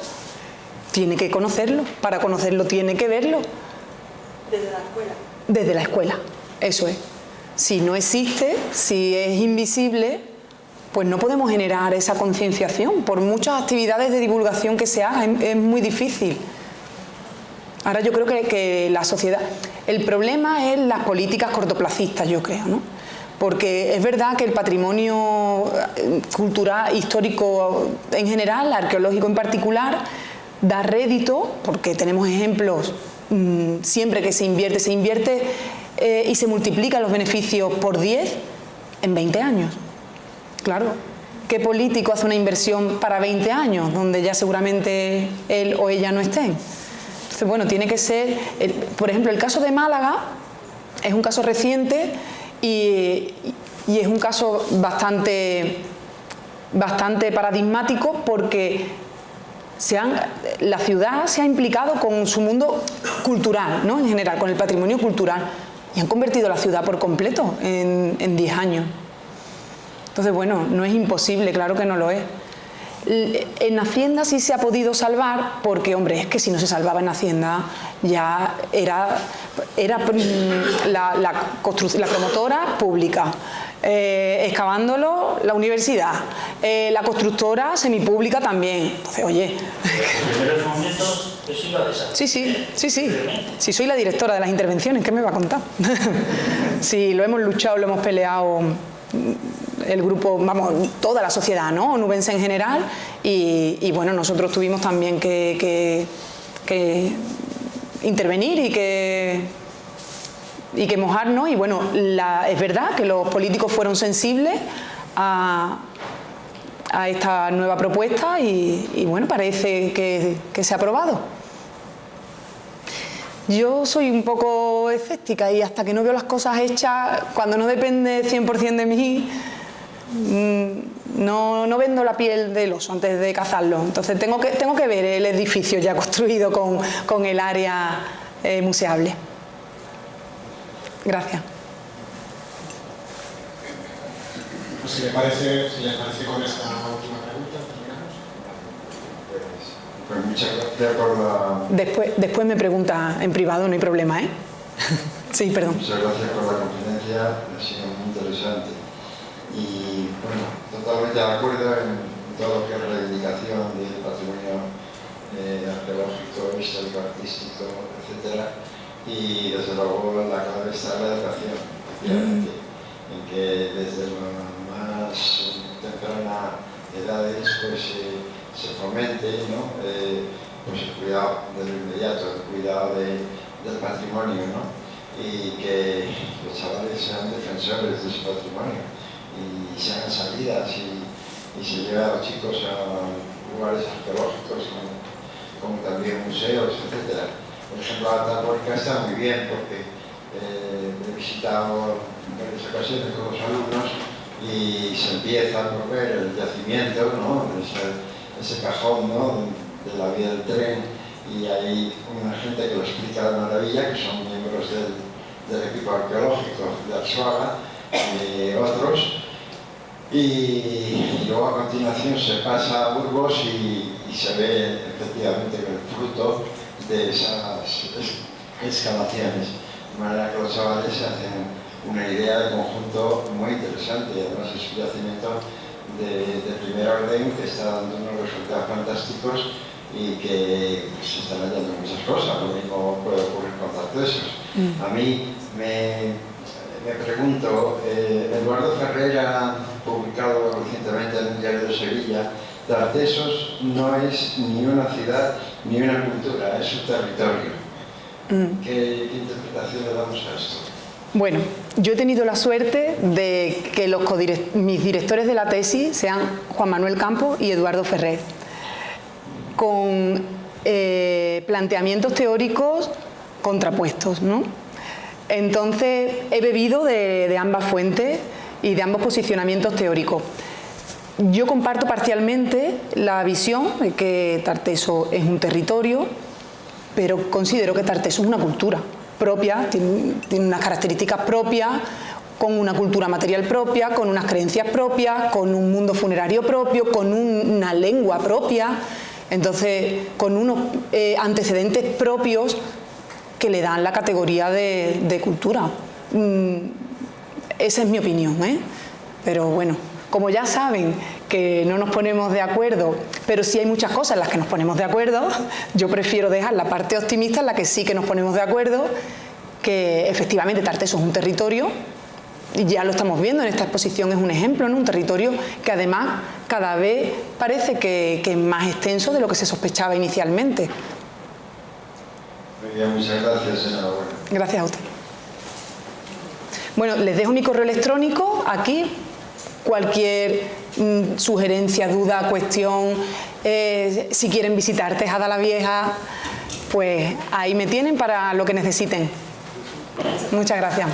tiene que conocerlo. Para conocerlo tiene que verlo. Desde la escuela. Desde la escuela, eso es. Si no existe, si es invisible, pues no podemos generar esa concienciación. Por muchas actividades de divulgación que se hagan, es muy difícil. Ahora yo creo que la sociedad... El problema es las políticas cortoplacistas, yo creo, ¿no? Porque es verdad que el patrimonio cultural, histórico en general, arqueológico en particular, da rédito, porque tenemos ejemplos, siempre que se invierte y se multiplican los beneficios por 10 en 20 años. Claro, ¿qué político hace una inversión para 20 años, donde ya seguramente él o ella no estén? Entonces, bueno, tiene que ser... por ejemplo, el caso de Málaga es un caso reciente y es un caso bastante paradigmático porque la ciudad se ha implicado con su mundo cultural, ¿no? En general, con el patrimonio cultural, y han convertido la ciudad por completo en 10 años. Entonces, bueno, no es imposible, claro que no lo es. En Hacienda sí se ha podido salvar porque, hombre, es que si no se salvaba en Hacienda ya era la promotora pública, excavándolo la universidad, la constructora semipública también. Entonces, oye... En primeros momentos eso iba a desaparecer. Sí, soy la directora de las intervenciones, ¿qué me va a contar? Sí, lo hemos luchado, lo hemos peleado... el grupo, vamos, toda la sociedad, ¿no? Onubense en general y bueno, nosotros tuvimos también que intervenir y que mojarnos y bueno, es verdad que los políticos fueron sensibles a esta nueva propuesta y bueno, parece que se ha aprobado. Yo soy un poco escéptica y hasta que no veo las cosas hechas, cuando no depende 100% de mí, no vendo la piel del oso antes de cazarlo. Entonces tengo que ver el edificio ya construido con el área museable. Gracias. Pues si le parece con esta última pregunta, terminamos. Pues muchas gracias por la... Después me pregunta en privado, no hay problema, ¿eh? Sí, perdón. Muchas gracias por la conferencia, ha sido muy interesante. Y bueno, totalmente de acuerdo en todo lo que es reivindicación del patrimonio arqueológico, histórico, artístico, etc. Y desde luego la clave está en la educación, efectivamente, en que desde las más tempranas edades pues, se fomente, ¿no? Pues el cuidado de lo inmediato, el cuidado del patrimonio, ¿no? Y que los chavales sean defensores de su patrimonio y se hagan salidas y se lleve a los chicos a lugares arqueológicos como también museos, etc. Por ejemplo, la Altamónica está muy bien porque he visitado en varias ocasiones con los alumnos y se empieza a ver el yacimiento, ¿no? ese cajón, ¿no? de la vía del tren, y hay una gente que lo explica de maravilla, que son miembros del equipo arqueológico de Arzuaga, y otros, y luego a continuación se pasa a Burgos y se ve efectivamente el fruto de esas excavaciones, de manera que los chavales se hacen una idea de conjunto muy interesante, y además es un yacimiento de primer orden que está dando unos resultados fantásticos y que se están hallando muchas cosas. Lo mismo puede ocurrir con Tartesos. A mí me pregunto, Eduardo Ferrer ha publicado recientemente en el Diario de Sevilla, Tartesos no es ni una ciudad ni una cultura, es un territorio. ¿Qué interpretación le damos a esto? Bueno, yo he tenido la suerte de que mis directores de la tesis sean Juan Manuel Campos y Eduardo Ferrer, con planteamientos teóricos contrapuestos, ¿no? Entonces he bebido de ambas fuentes y de ambos posicionamientos teóricos. Yo comparto parcialmente la visión de que Tarteso es un territorio, pero considero que Tarteso es una cultura propia, tiene unas características propias, con una cultura material propia, con unas creencias propias, con un mundo funerario propio, con una lengua propia, entonces con unos antecedentes propios que le dan la categoría de cultura. Esa es mi opinión, ¿eh? Pero bueno, como ya saben que no nos ponemos de acuerdo, pero sí hay muchas cosas en las que nos ponemos de acuerdo, yo prefiero dejar la parte optimista en la que sí que nos ponemos de acuerdo, que efectivamente Tarteso es un territorio, y ya lo estamos viendo en esta exposición, es un ejemplo, ¿no? Un territorio que además cada vez parece que es más extenso de lo que se sospechaba inicialmente. Muy bien, muchas gracias, enhorabuena. Gracias a usted. Bueno, les dejo mi correo electrónico aquí. Cualquier sugerencia, duda, cuestión, si quieren visitar Tejada la Vieja, pues ahí me tienen para lo que necesiten. Muchas gracias.